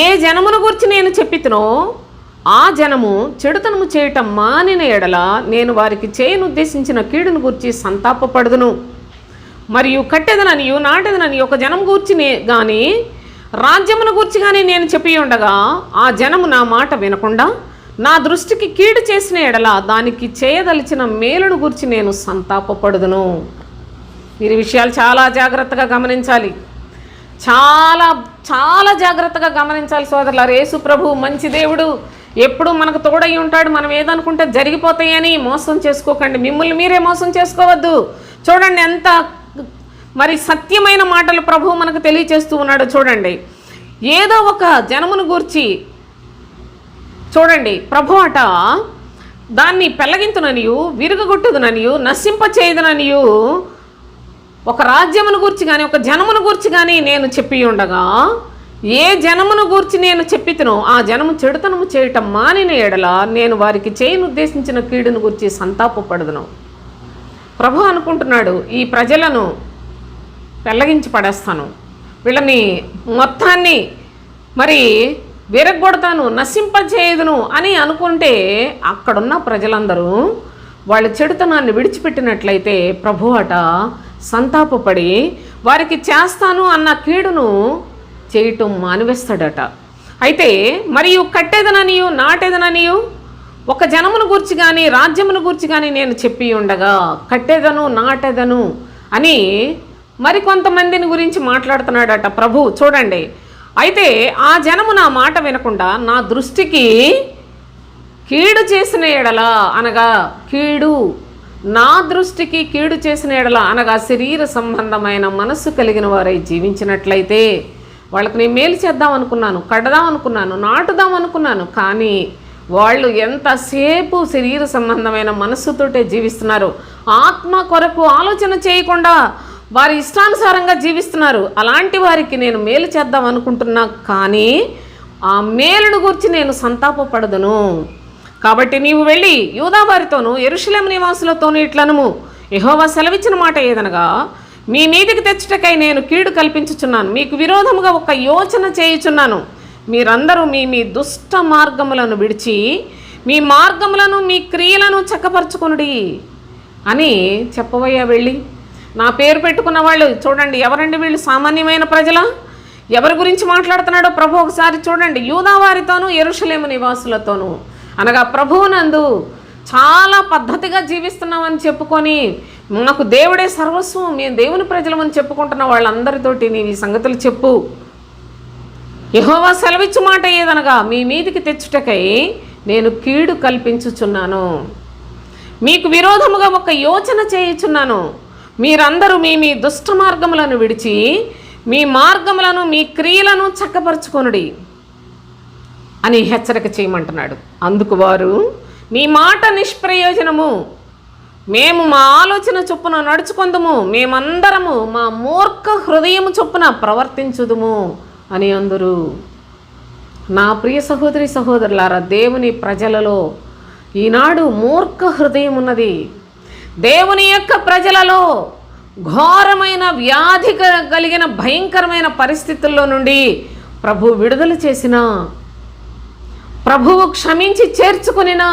S1: ఏ జనమును గూర్చి నేను చెప్పితునో ఆ జనము చెడుతనము చేయటం మానిన ఎడల నేను వారికి చేయనుద్దేశించిన కీడును గూర్చి సంతాపపడుదును. మరియు కట్టెదననియు నాటెదనని ఒక జనం గూర్చి కానీ రాజ్యమును గూర్చి కానీ నేను చెప్పి ఉండగా ఆ జనము నా మాట వినకుండా నా దృష్టికి కీడు చేసిన ఎడల దానికి చేయదలిచిన మేలును గురించి నేను సంతాపపడుదును. వీరి విషయాలు చాలా జాగ్రత్తగా గమనించాలి, చాలా చాలా జాగ్రత్తగా గమనించాలి సోదరులారు. యేసు ప్రభు మంచి దేవుడు, ఎప్పుడు మనకు తోడై ఉంటాడు. మనం ఏదనుకుంటే జరిగిపోతాయని మోసం చేసుకోకండి, మిమ్మల్ని మీరే మోసం చేసుకోవద్దు. చూడండి ఎంత మరి సత్యమైన మాటలు ప్రభు మనకు తెలియచేస్తూ ఉన్నాడు. చూడండి, ఏదో ఒక జనమును గూర్చి చూడండి, ప్రభు అట దాన్ని పెళ్ళగింతుననియు, విరుగగొట్టుదుననియు, నశింపచేయుదుననియు ఒక రాజ్యమును గూర్చి కానీ ఒక జనమును గూర్చి కానీ నేను చెప్పి ఉండగా, ఏ జనమును గూర్చి నేను చెప్పితునో ఆ జనము చెడుతనము చేయటం మానిన ఎడల నేను వారికి చేయనుద్దేశించిన కీడును గూర్చి సంతాపపడుదును. ప్రభు అనుకుంటున్నాడు, ఈ ప్రజలను పెళ్ళగించి పడేస్తాను, వీళ్ళని మొత్తాన్ని మరి విరగొడతాను, నశింపచేయుదును అని అనుకుంటే అక్కడున్న ప్రజలందరూ వాళ్ళ చెడుతనాన్ని విడిచిపెట్టినట్లయితే ప్రభు అట సంతాపపడి వారికి చేస్తాను అన్న కీడును చేయటం మానివేస్తాడట. అయితే మరియు కట్టెదననియు నాటెదననియు ఒక జనమును గూర్చి కానీ రాజ్యమును గూర్చి కానీ నేను చెప్పి ఉండగా, కట్టెదను నాటెదను అని మరికొంతమందిని గురించి మాట్లాడుతున్నాడట ప్రభు. చూడండి, అయితే ఆ జనము నా మాట వినకుండా నా దృష్టికి కీడు చేసిన ఎడల అనగా కీడు, నా దృష్టికి కీడు చేసిన ఎడల అనగా శరీర సంబంధమైన మనస్సు కలిగిన వారై జీవించినట్లయితే, వాళ్ళకి నేను మేలు చేద్దాం అనుకున్నాను, కడదాం అనుకున్నాను, నాటుదాం అనుకున్నాను, కానీ వాళ్ళు ఎంతసేపు శరీర సంబంధమైన మనస్సుతోటే జీవిస్తున్నారు. ఆత్మ కొరకు ఆలోచన చేయకుండా వారి ఇష్టానుసారంగా జీవిస్తున్నారు. అలాంటి వారికి నేను మేలు చేద్దాం అనుకుంటున్నా, కానీ ఆ మేలును గురించి నేను సంతాపపడదును. కాబట్టి నీవు వెళ్ళి యూదా వారితోనూ యెరూషలేము నివాసులతోనూ ఇట్లనుము, యెహోవా సెలవిచ్చిన మాట ఏదనగా, మీ మీదికి తెచ్చుటకై నేను కీడు కల్పించుచున్నాను, మీకు విరోధముగా ఒక యోచన చేయుచున్నాను. మీరందరూ మీ మీ దుష్ట మార్గములను విడిచి మీ మార్గములను మీ క్రియలను చక్కపరచుకొనుడి అని చెప్పవయ్యా. వెళ్ళి నా పేరు పెట్టుకున్న వాళ్ళు చూడండి, ఎవరండి వీళ్ళు? సామాన్యమైన ప్రజల? ఎవరి గురించి మాట్లాడుతున్నాడో ప్రభు ఒకసారి చూడండి. యూదా వారితోనూ యెరూషలేము నివాసులతోనూ అనగా ప్రభువునందు చాలా పద్ధతిగా జీవిస్తున్నామని చెప్పుకొని, మాకు దేవుడే సర్వస్వం, మేము దేవుని ప్రజలమని చెప్పుకుంటున్న వాళ్ళందరితోటి నీవు ఈ సంగతులు చెప్పు. యెహోవా సెలవిచ్చు మాట ఏదనగా, మీ మీదికి తెచ్చుటకై నేను కీడు కల్పించుచున్నాను, మీకు విరోధముగా ఒక యోచన చేయుచున్నాను. మీరందరూ మీ మీ దుష్ట మార్గములను విడిచి మీ మార్గములను మీ క్రియలను చక్కపరచుకొనుడి అని హెచ్చరిక చేయమంటున్నాడు. అందుకు వారు, నీ మాట నిష్ప్రయోజనము, మేము మా ఆలోచన చొప్పున నడుచుకుందుము, మేమందరము మా మూర్ఖ హృదయము చొప్పున ప్రవర్తించుదుము అని అందరూ. నా ప్రియ సహోదరి సహోదరులారా, దేవుని ప్రజలలో ఈనాడు మూర్ఖ హృదయం ఉన్నది. దేవుని యొక్క ప్రజలలో ఘోరమైన వ్యాధి కలిగిన భయంకరమైన పరిస్థితుల్లో నుండి ప్రభు విడుదల చేసిన, ప్రభువు క్షమించి చేర్చుకునినా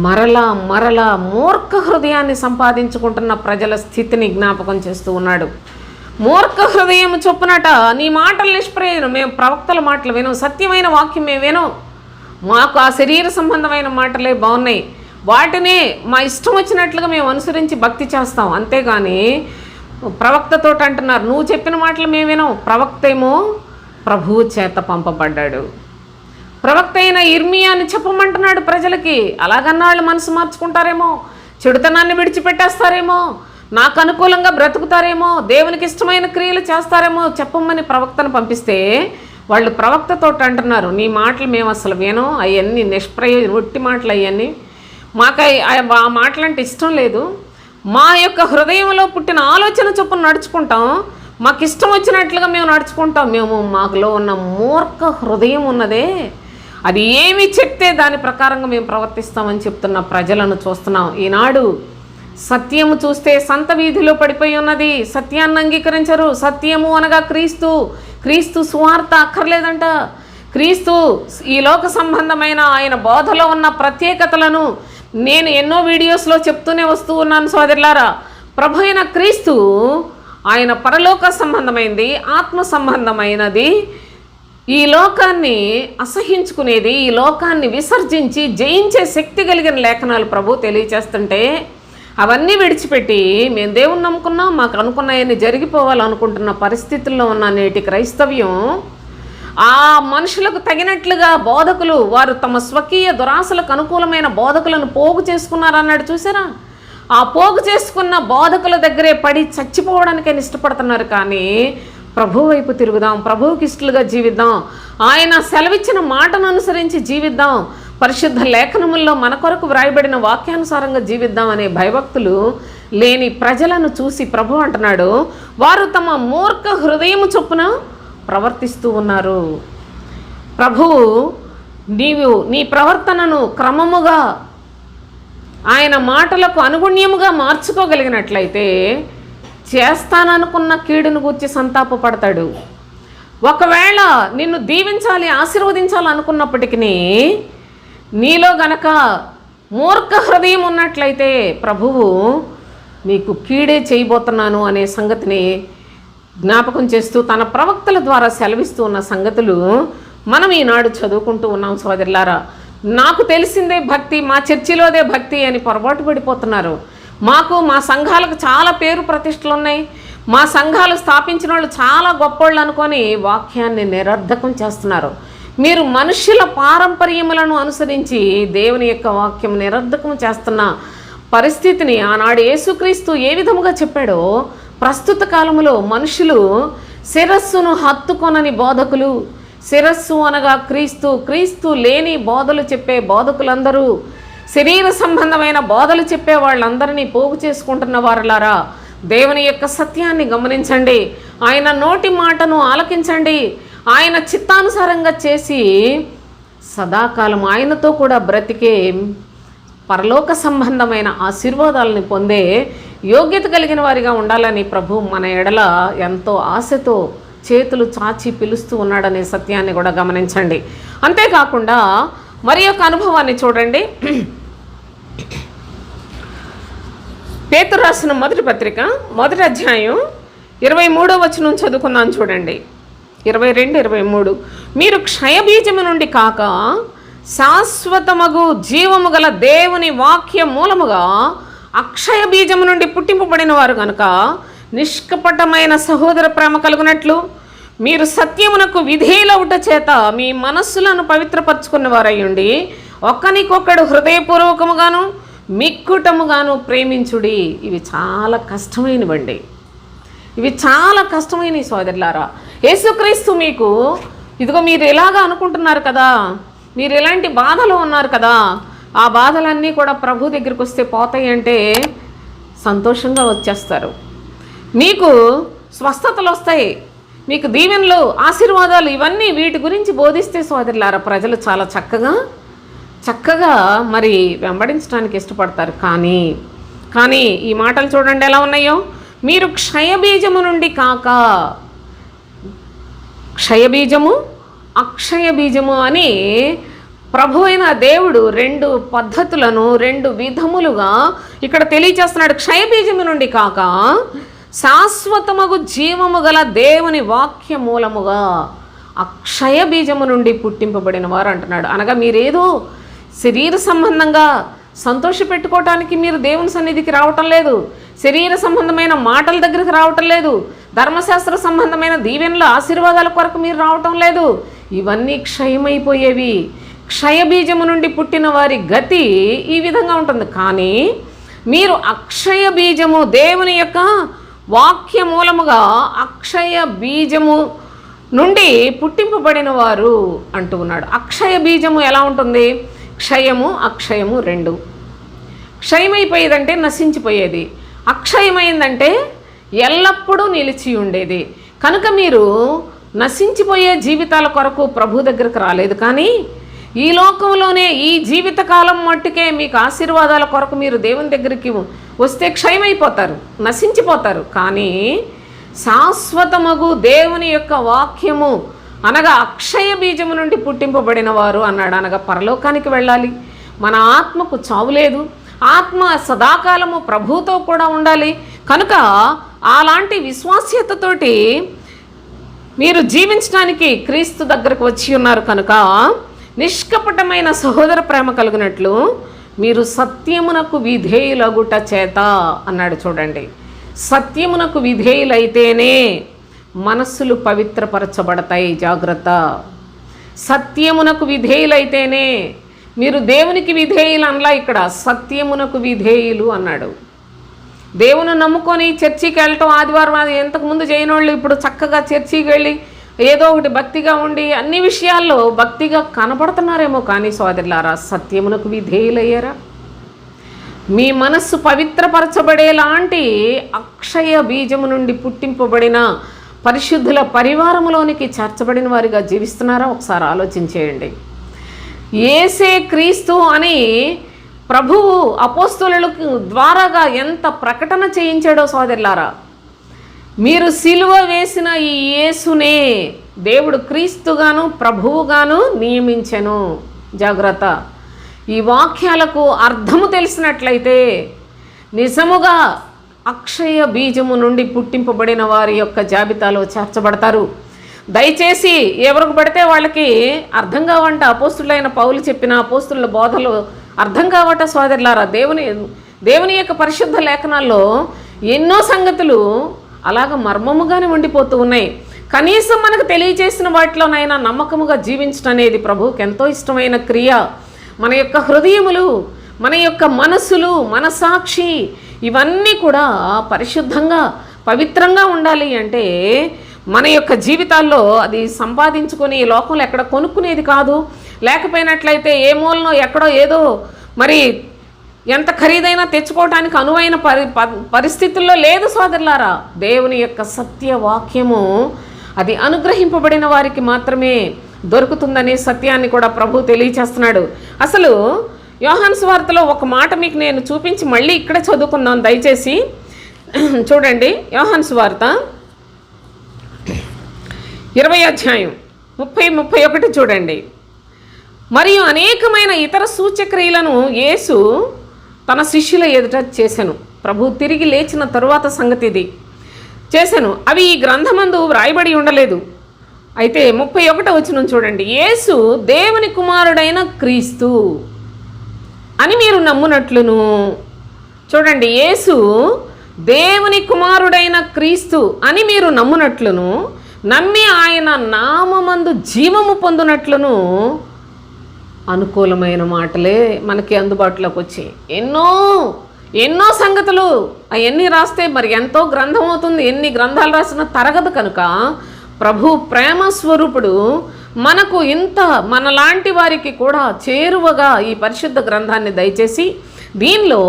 S1: మరలా మూర్ఖ హృదయాన్ని సంపాదించుకుంటున్న ప్రజల స్థితిని జ్ఞాపకం చేస్తూ ఉన్నాడు. మూర్ఖ హృదయం చొప్పునట నీ మాటలు నిష్ప్రయోజనం, మేము ప్రవక్తల మాటలు వినం, సత్యమైన వాక్యం మేము వినం, మాకు ఆ శరీర సంబంధమైన మాటలే బాగున్నాయి, వాటినే మా ఇష్టం వచ్చినట్లుగా మేము అనుసరించి భక్తి చేస్తాం. అంతేగాని ప్రవక్తతో అంటున్నారు, నువ్వు చెప్పిన మాటలు మేము వినం. ప్రవక్త ఏమో ప్రభువు చేత పంపబడ్డాడు. ప్రవక్త అయిన ఇర్మియాని చెప్పమంటున్నాడు ప్రజలకి. అలాగన్నా వాళ్ళు మనసు మార్చుకుంటారేమో, చెడుతనాన్ని విడిచిపెట్టేస్తారేమో, నాకు అనుకూలంగా బ్రతుకుతారేమో, దేవునికి ఇష్టమైన క్రియలు చేస్తారేమో చెప్పమని ప్రవక్తను పంపిస్తే, వాళ్ళు ప్రవక్తతో అంటున్నారు, నీ మాటలు మేము అసలు వినం, అవన్నీ నిష్ప్రయోజనం, ఒట్టి మాటలు అవన్నీ, మాకు ఆ మాటలంటే ఇష్టం లేదు, మా యొక్క హృదయంలో పుట్టిన ఆలోచన చొప్పున నడుచుకుంటాం, మాకు ఇష్టం వచ్చినట్లుగా మేము నడుచుకుంటాం, మేము మాకులో ఉన్న మూర్ఖ హృదయం ఉన్నదే, అది ఏమి చెప్తే దాని ప్రకారంగా మేము ప్రవర్తిస్తామని చెప్తున్న ప్రజలను చూస్తున్నాం. ఈనాడు సత్యము చూస్తే సంత వీధిలో పడిపోయి ఉన్నది, సత్యాన్ని అంగీకరించరు. సత్యము అనగా క్రీస్తు సువార్త అక్కర్లేదంట. క్రీస్తు ఈ లోక సంబంధమైన ఆయన బోధలో ఉన్న ప్రత్యేకతలను నేను ఎన్నో వీడియోస్లో చెప్తూనే వస్తూ ఉన్నాను సోదరులారా. ప్రభు అయిన క్రీస్తు ఆయన పరలోక సంబంధమైనది, ఆత్మ సంబంధమైనది, ఈ లోకాన్ని అసహించుకునేది, ఈ లోకాన్ని విసర్జించి జయించే శక్తి కలిగిన లేఖనాలు ప్రభు తెలియచేస్తుంటే అవన్నీ విడిచిపెట్టి మేము దేవుని నమ్ముకున్నాం, మాకు అనుకున్నాయని జరిగిపోవాలనుకుంటున్న పరిస్థితుల్లో ఉన్న నేటి క్రైస్తవ్యం, ఆ మనుషులకు తగినట్లుగా బోధకులు వారు తమ స్వకీయ దురాశలకు అనుకూలమైన బోధకులను పోగు చేసుకున్నారన్నాడు చూసారా. ఆ పోగు చేసుకున్న బోధకుల దగ్గరే పడి చచ్చిపోవడానికే ఇష్టపడుతున్నారు. కానీ ప్రభు వైపు తిరుగుదాం, ప్రభువుకి ఇష్టలుగా జీవిద్దాం, ఆయన సెలవిచ్చిన మాటను అనుసరించి జీవిద్దాం, పరిశుద్ధ లేఖనముల్లో మన కొరకు వ్రాయబడిన వాక్యానుసారంగా జీవిద్దాం అనే భయభక్తులు లేని ప్రజలను చూసి ప్రభు అంటున్నాడు, వారు తమ మూర్ఖ హృదయము చొప్పున ప్రవర్తిస్తూ ఉన్నారు. ప్రభువు నీవు నీ ప్రవర్తనను క్రమముగా ఆయన మాటలకు అనుగుణ్యముగా మార్చుకోగలిగినట్లయితే చేస్తాననుకున్న కీడును గూర్చి సంతాపపడతాడు. ఒకవేళ నిన్ను దీవించాలి, ఆశీర్వదించాలి అనుకున్నప్పటికీ నీలో గనక మూర్ఖ హృదయం ఉన్నట్లయితే ప్రభువు నీకు కీడే చేయబోతున్నాను అనే సంగతిని జ్ఞాపకం చేస్తూ తన ప్రవక్తల ద్వారా సెలవిస్తూ ఉన్న సంగతులు మనం ఈనాడు చదువుకుంటూ ఉన్నాం సోదరులారా. నాకు తెలిసిందే భక్తి, మా చర్చిలోదే భక్తి అని పొరపాటు పడిపోతున్నారు. మా సంఘాలకు చాలా పేరు ప్రతిష్టలు ఉన్నాయి, మా సంఘాలు స్థాపించిన వాళ్ళు చాలా గొప్పోళ్ళు అనుకొని వాక్యాన్ని నిరర్ధకం చేస్తున్నారు. మీరు మనుష్యుల పారంపర్యములను అనుసరించి దేవుని యొక్క వాక్యం నిరర్ధకం చేస్తున్న పరిస్థితిని ఆనాడు యేసుక్రీస్తు ఏ విధముగా చెప్పాడో, ప్రస్తుత కాలంలో మనుషులు శిరస్సును హత్తుకొనని బోధకులు, శిరస్సు అనగా క్రీస్తు, క్రీస్తు లేని బోధలు చెప్పే బోధకులందరూ, శరీర సంబంధమైన బోధలు చెప్పే వాళ్ళందరినీ పోగు చేసుకుంటున్న వారులారా, దేవుని యొక్క సత్యాన్ని గమనించండి, ఆయన నోటి మాటను ఆలకించండి, ఆయన చిత్తానుసారంగా చేసి సదాకాలం ఆయనతో కూడా బ్రతికే పరలోక సంబంధమైన ఆశీర్వాదాలని పొందే యోగ్యత కలిగిన వారిగా ఉండాలని ప్రభు మన ఎడల ఎంతో ఆశతో చేతులు చాచి పిలుస్తూ ఉన్నాడనే సత్యాన్ని కూడా గమనించండి. అంతేకాకుండా మరి యొక్క అనుభవాన్ని చూడండి. పేతురు రాసిన మొదటి పత్రిక 1వ అధ్యాయం 23వ వచనం చదువుకున్నాను చూడండి. 22, 23. మీరు క్షయబీజము నుండి కాక శాశ్వతమగు జీవము గల దేవుని వాక్య మూలముగా అక్షయ బీజము నుండి పుట్టింపబడిన వారు కనుక నిష్కపటమైన సహోదర ప్రేమ కలుగునట్లు మీరు సత్యమునకు విధేయులవుట చేత మీ మనస్సులను పవిత్రపరచుకున్న వారయ్యుండి ఒకనికొకడు హృదయపూర్వకముగాను మిక్కుటముగాను ప్రేమించుడి. ఇవి చాలా కష్టమైనవండి, ఇవి చాలా కష్టమైన సోదరులారా. యేసుక్రీస్తు మీకు ఇదిగో మీరు ఎలాగా అనుకుంటున్నారు కదా, మీరు ఎలాంటి బాధలో ఉన్నారు కదా, ఆ బాధలన్నీ కూడా ప్రభు దగ్గరికి వస్తే పోతాయి అంటే సంతోషంగా వచ్చేస్తారు. మీకు స్వస్థతలు వస్తాయి, మీకు దీవెనలు, ఆశీర్వాదాలు, ఇవన్నీ వీటి గురించి బోధిస్తే సోదరులారా ప్రజలు చాలా చక్కగా మరి వెంబడించడానికి ఇష్టపడతారు. కానీ ఈ మాటలు చూడండి ఎలా ఉన్నాయో. మీరు క్షయబీజము నుండి కాక, క్షయబీజము అక్షయ బీజము అని ప్రభు అయిన దేవుడు 2 పద్ధతులను 2 విధములుగా ఇక్కడ తెలియచేస్తున్నాడు. క్షయబీజము నుండి కాక శాశ్వతమగు జీవము గల దేవుని వాక్య మూలముగా అక్షయ బీజము నుండి పుట్టింపబడిన వారు అంటున్నాడు. అనగా మీరేదో శరీర సంబంధంగా సంతోష పెట్టుకోవటానికి మీరు దేవుని సన్నిధికి రావటం లేదు, శరీర సంబంధమైన మాటల దగ్గరికి రావటం లేదు, ధర్మశాస్త్ర సంబంధమైన దీవెనల ఆశీర్వాదాల కొరకు మీరు రావటం లేదు. ఇవన్నీ క్షయమైపోయేవి. క్షయబీజము నుండి పుట్టిన వారి గతి ఈ విధంగా ఉంటుంది. కానీ మీరు అక్షయ బీజము, దేవుని యొక్క వాక్య మూలముగా అక్షయ బీజము నుండి పుట్టింపబడిన వారు అంటూ ఉన్నాడు. అక్షయ బీజము ఎలా ఉంటుంది? క్షయము అక్షయము 2. క్షయమైపోయేదంటే నశించిపోయేది, అక్షయమైందంటే ఎల్లప్పుడూ నిలిచి ఉండేది. కనుక మీరు నశించిపోయే జీవితాల కొరకు ప్రభు దగ్గరకు రాలేదు, కానీ ఈ లోకంలోనే ఈ జీవితకాలం మట్టుకే మీకు ఆశీర్వాదాల కొరకు మీరు దేవుని దగ్గరికి వస్తే క్షయమైపోతారు, నశించిపోతారు. కానీ శాశ్వతమగు దేవుని యొక్క వాక్యము అనగా అక్షయ బీజము నుండి పుట్టింపబడిన వారు అన్నాడు. అనగా పరలోకానికి వెళ్ళాలి, మన ఆత్మకు చావు లేదు, ఆత్మ సదాకాలము ప్రభుతో కూడా ఉండాలి. కనుక అలాంటి విశ్వాస్యతతోటి మీరు జీవించడానికి క్రీస్తు దగ్గరకు వచ్చి ఉన్నారు. కనుక నిష్కపటమైన సహోదర ప్రేమ కలిగినట్లు మీరు సత్యమునకు విధేయులగుట చేత అన్నాడు. చూడండి, సత్యమునకు విధేయులైతేనే మనస్సులు పవిత్రపరచబడతాయి. జాగ్రత్త, సత్యమునకు విధేయులైతేనే. మీరు దేవునికి విధేయులు అనలా, ఇక్కడ సత్యమునకు విధేయులు అన్నాడు. దేవుని నమ్ముకొని చర్చికి వెళ్ళటం, ఆదివారం ఇంతకుముందు చేయనోళ్ళు ఇప్పుడు చక్కగా చర్చికి వెళ్ళి ఏదో ఒకటి భక్తిగా ఉండి అన్ని విషయాల్లో భక్తిగా కనపడుతున్నారేమో, కానీ సోదరులారా సత్యమునకు విధేయులయ్యారా? మీ మనస్సు పవిత్రపరచబడేలాంటి అక్షయ బీజము నుండి పుట్టింపబడిన పరిశుద్ధుల పరివారములోనికి చేర్చబడిన వారిగా జీవిస్తున్నారా? ఒకసారి ఆలోచించేయండి. యేసే క్రీస్తు అని ప్రభువు అపోస్తలులకు ద్వారాగా ఎంత ప్రకటన చేయించాడో సోదరులారా. మీరు సిలువ వేసిన ఈ యేసునే దేవుడు క్రీస్తుగాను ప్రభువుగాను నియమించెను. జాగ్రత్త, ఈ వాక్యాలకు అర్థము తెలిసినట్లయితే నిజముగా అక్షయ బీజము నుండి పుట్టింపబడిన వారి యొక్క జాబితాలో చేర్చబడతారు. దయచేసి ఎవరికి పడితే వాళ్ళకి అర్థం కావంట అపోస్తులైన పౌలు చెప్పిన అపోస్తుల బోధలు అర్థం కావట సోదరులారా. దేవుని యొక్క పరిశుద్ధ లేఖనాల్లో ఎన్నో సంగతులు అలాగ మర్మముగానే ఉండిపోతూ ఉన్నాయి. కనీసం మనకు తెలియజేసిన వాటిలోనైనా నమ్మకముగా జీవించడం అనేది ప్రభువుకి ఎంతో ఇష్టమైన క్రియ. మన యొక్క హృదయములు, మన యొక్క మనసులు, మనసాక్షి ఇవన్నీ కూడా పరిశుద్ధంగా పవిత్రంగా ఉండాలి అంటే మన యొక్క జీవితాల్లో అది సంపాదించుకొని లోకంలో ఎక్కడ కొనుక్కునేది కాదు. లేకపోయినట్లయితే ఏ మూలనో ఎక్కడో ఏదో మరి ఎంత ఖరీదైనా తెచ్చుకోవటానికి అనువైన పరిస్థితుల్లో లేదు సోదరులారా. దేవుని యొక్క సత్యవాక్యము అది అనుగ్రహింపబడిన వారికి మాత్రమే దొరుకుతుందనే సత్యాన్ని కూడా ప్రభు తెలియచేస్తున్నాడు. అసలు యోహాను సువార్తలో ఒక మాట మీకు నేను చూపించి మళ్ళీ ఇక్కడ చదువుకున్నాను, దయచేసి చూడండి. యోహాను సువార్త 20 అధ్యాయం 30-31 చూడండి. మరియు అనేకమైన ఇతర సూచక్రియలను యేసు తన శిష్యుల ఎదుట చేశాను. ప్రభు తిరిగి లేచిన తరువాత సంగతి ఇది. చేశాను, అవి ఈ గ్రంథమందు వ్రాయబడి ఉండలేదు. అయితే 31వ వచనం చూడండి. యేసు దేవుని కుమారుడైన క్రీస్తు అని మీరు నమ్మునట్లును. చూడండి, యేసు దేవుని కుమారుడైన క్రీస్తు అని మీరు నమ్మునట్లును, నమ్మి ఆయన నామమందు జీవము పొందునట్లును. అనుకూలమైన మాటలే మనకి అందుబాటులోకి వచ్చాయి. ఎన్నో సంగతులు అవన్నీ రాస్తే మరి ఎంతో గ్రంథం అవుతుంది. ఎన్ని గ్రంథాలు రాసినా తరగదు. కనుక ప్రభు ప్రేమ స్వరూపుడు మనకు ఇంత మనలాంటి వారికి కూడా చేరువగా ఈ పరిశుద్ధ గ్రంథాన్ని దయచేసి దీనిలో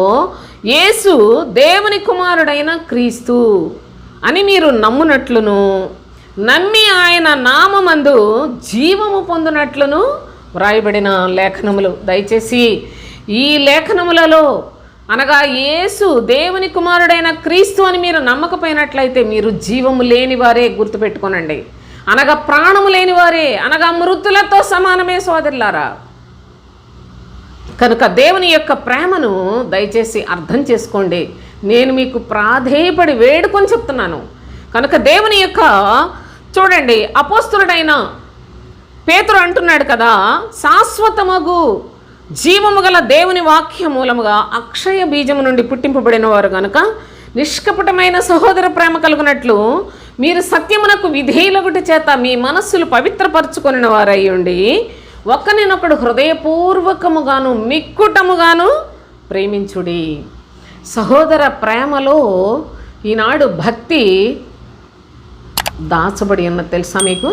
S1: యేసు దేవుని కుమారుడైన క్రీస్తు అని మీరు నమ్మునట్లును, నమ్మి ఆయన నామమందు జీవము పొందినట్లును వ్రాయబడిన లేఖనములు. దయచేసి ఈ లేఖనములలో అనగా యేసు దేవుని కుమారుడైన క్రీస్తు అని మీరు నమ్మకపోయినట్లయితే మీరు జీవము లేనివారే, గుర్తుపెట్టుకోనండి. అనగా ప్రాణము లేనివారే, అనగా మృతులతో సమానమే సోదరులారా. కనుక దేవుని యొక్క ప్రేమను దయచేసి అర్థం చేసుకోండి. నేను మీకు ప్రాధేయపడి వేడుకొని చెప్తున్నాను. కనుక దేవుని యొక్క చూడండి, అపోస్తులుడైన పేతురు అంటున్నాడు కదా, శాశ్వతమగు జీవము గల దేవుని వాక్య మూలముగా అక్షయ బీజము నుండి పుట్టింపబడిన వారు కనుక నిష్కపటమైన సహోదర ప్రేమ కలుగునట్లు మీరు సత్యమునకు విధేయులగుట చేత మీ మనస్సులు పవిత్రపరచుకొనిన వారయ్యుండి ఒకరినొకడు హృదయపూర్వకముగాను మిక్కుటముగాను ప్రేమించుడి. సహోదర ప్రేమలో ఈనాడు భక్తి దాచబడి ఉన్నది తెలుసా మీకు?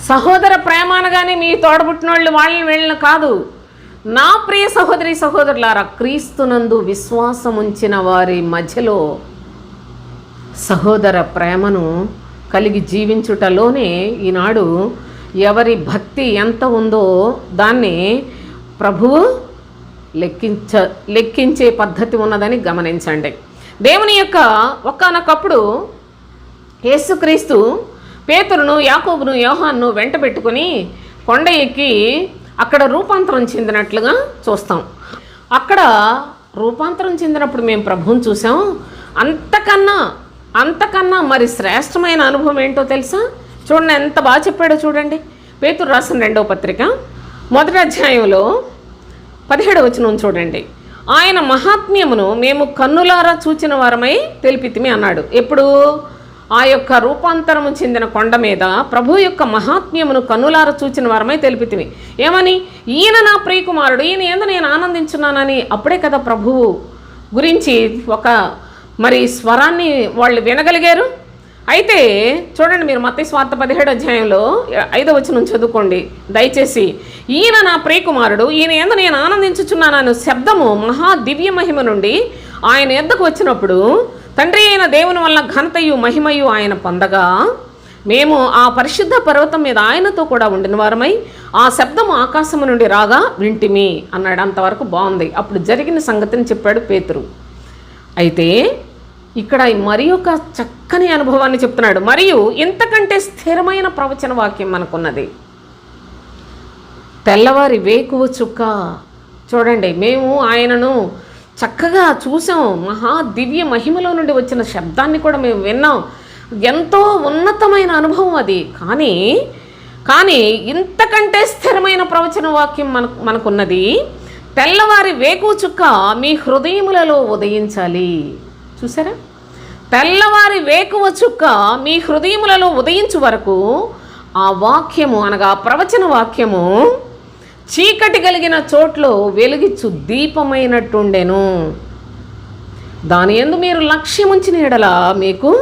S1: సహోదర ప్రేమ అనగానే మీ తోడబుట్టిన వాళ్ళు వాళ్ళని వెళ్ళిన కాదు. నా ప్రియ సహోదరి సహోదరులారా, క్రీస్తునందు విశ్వాసం ఉంచిన వారి మధ్యలో సహోదర ప్రేమను కలిగి జీవించుటలోనే ఈనాడు ఎవరి భక్తి ఎంత ఉందో దాన్ని ప్రభువు లెక్కించే పద్ధతి ఉన్నదని గమనించండి. దేవుని యొక్క ఒకానొకప్పుడు యేసుక్రీస్తు పేతురును, యాకోబును, యోహాన్ను వెంట పెట్టుకుని కొండ ఎక్కి అక్కడ రూపాంతరం చెందినట్లుగా చూస్తాం. అక్కడ రూపాంతరం చెందినప్పుడు మేము ప్రభువుని చూసాం. అంతకన్నా మరి శ్రేష్టమైన అనుభవం ఏంటో తెలుసా? చూడండి ఎంత బాగా చెప్పాడో చూడండి. పేతురు రాసిన 2వ పత్రిక 1వ అధ్యాయంలో 17వ వచనం చూడండి. ఆయన మహాత్మ్యమును మేము కన్నులారా చూచిన వారమై తెలిపితిమి అన్నాడు. ఎప్పుడు? ఆ యొక్క రూపాంతరము చెందిన కొండ మీద ప్రభు యొక్క మహాత్మ్యమును కన్నులార చూచిన వారమై తెలిపితివి. ఏమని? ఈయన నా ప్రియకుమారుడు, ఈయన ఏందో నేను ఆనందించున్నానని. అప్పుడే కదా ప్రభువు గురించి ఒక మరి స్వరాన్ని వాళ్ళు వినగలిగారు. అయితే చూడండి, మీరు మత్తయి సువార్త 17వ అధ్యాయంలో 5వ వచనం చదువుకోండి దయచేసి. ఈయన నా ప్రియకుమారుడు, ఈయన ఏందో నేను ఆనందించుచున్నానని శబ్దము మహా దివ్య మహిమ నుండి ఆయన ఎద్దకు వచ్చినప్పుడు తండ్రి అయిన దేవుని వల్ల ఘనతయు మహిమయు ఆయన పొందగా మేము ఆ పరిశుద్ధ పర్వతం మీద ఆయనతో కూడా ఉండిన వారమై ఆ శబ్దం ఆకాశము నుండి రాగా వింటిమి అన్నాడు. అంతవరకు బాగుంది. అప్పుడు జరిగిన సంగతిని చెప్పాడు పేతురు. అయితే ఇక్కడ మరి ఒక చక్కని అనుభవాన్ని చెప్తున్నాడు. మరియు ఇంతకంటే స్థిరమైన ప్రవచన వాక్యం మనకున్నది. తెల్లవారి వేకువ చుక్క. చూడండి, మేము ఆయనను చక్కగా చూసాం. మహా దివ్య మహిమలో నుండి వచ్చిన శబ్దాన్ని కూడా మేము విన్నాం. ఎంతో ఉన్నతమైన అనుభవం అది. కానీ ఇంతకంటే స్థిరమైన ప్రవచన వాక్యం మనకున్నది. తెల్లవారి వేకువ చుక్క మీ హృదయములలో ఉదయించాలి. చూసారా? తెల్లవారి వేకువ చుక్క మీ హృదయములలో ఉదయించు వరకు ఆ వాక్యము అనగా ప్రవచన వాక్యము చీకటి కలిగిన చోట్లో వెలుగిచ్చు దీపమైనట్టుండెను. దాని యందు మీరు లక్ష్యముంచిన ఎడల మీకు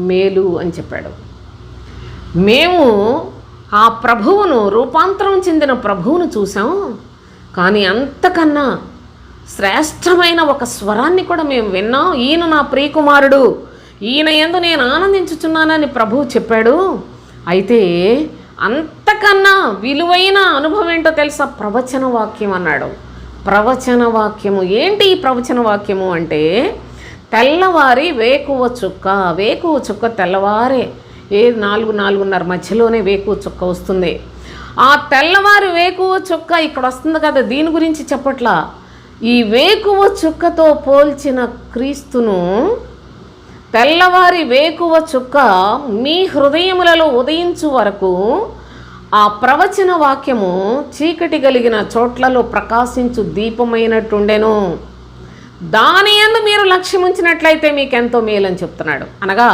S1: మేలు అని చెప్పాడు. మేము ఆ ప్రభువును, రూపాంతరం చెందిన ప్రభువును చూసాం, కానీ అంతకన్నా శ్రేష్టమైన ఒక స్వరాన్ని కూడా మేము విన్నాం. ఈయన నా ప్రియకుమారుడు, ఈయన యందు నేను ఆనందించుచున్నానని ప్రభువు చెప్పాడు. అయితే అంతకన్నా విలువైన అనుభవం ఏంటో తెలుసా? ప్రవచన వాక్యం అన్నాడు. ప్రవచన వాక్యము ఏంటి? ఈ ప్రవచన వాక్యము అంటే తెల్లవారి వేకువ చుక్క. వేకువ చుక్క తెల్లవారే 4-4:30 మధ్యలోనే వేకువ చుక్క వస్తుంది. ఆ తెల్లవారి వేకువ చుక్క ఇక్కడ వస్తుంది కదా, దీని గురించి చెప్పట్లా. ఈ వేకువ చుక్కతో పోల్చిన క్రీస్తును, తెల్లవారి వేకువ చుక్క మీ హృదయములలో ఉదయించు వరకు ఆ ప్రవచన వాక్యము చీకటి కలిగిన చోట్లలో ప్రకాశించు దీపమైనట్టుండెను. దాని యందు మీరు లక్ష్యముంచినట్లయితే మీకెంతో మేలని చెప్తున్నాడు. అనగా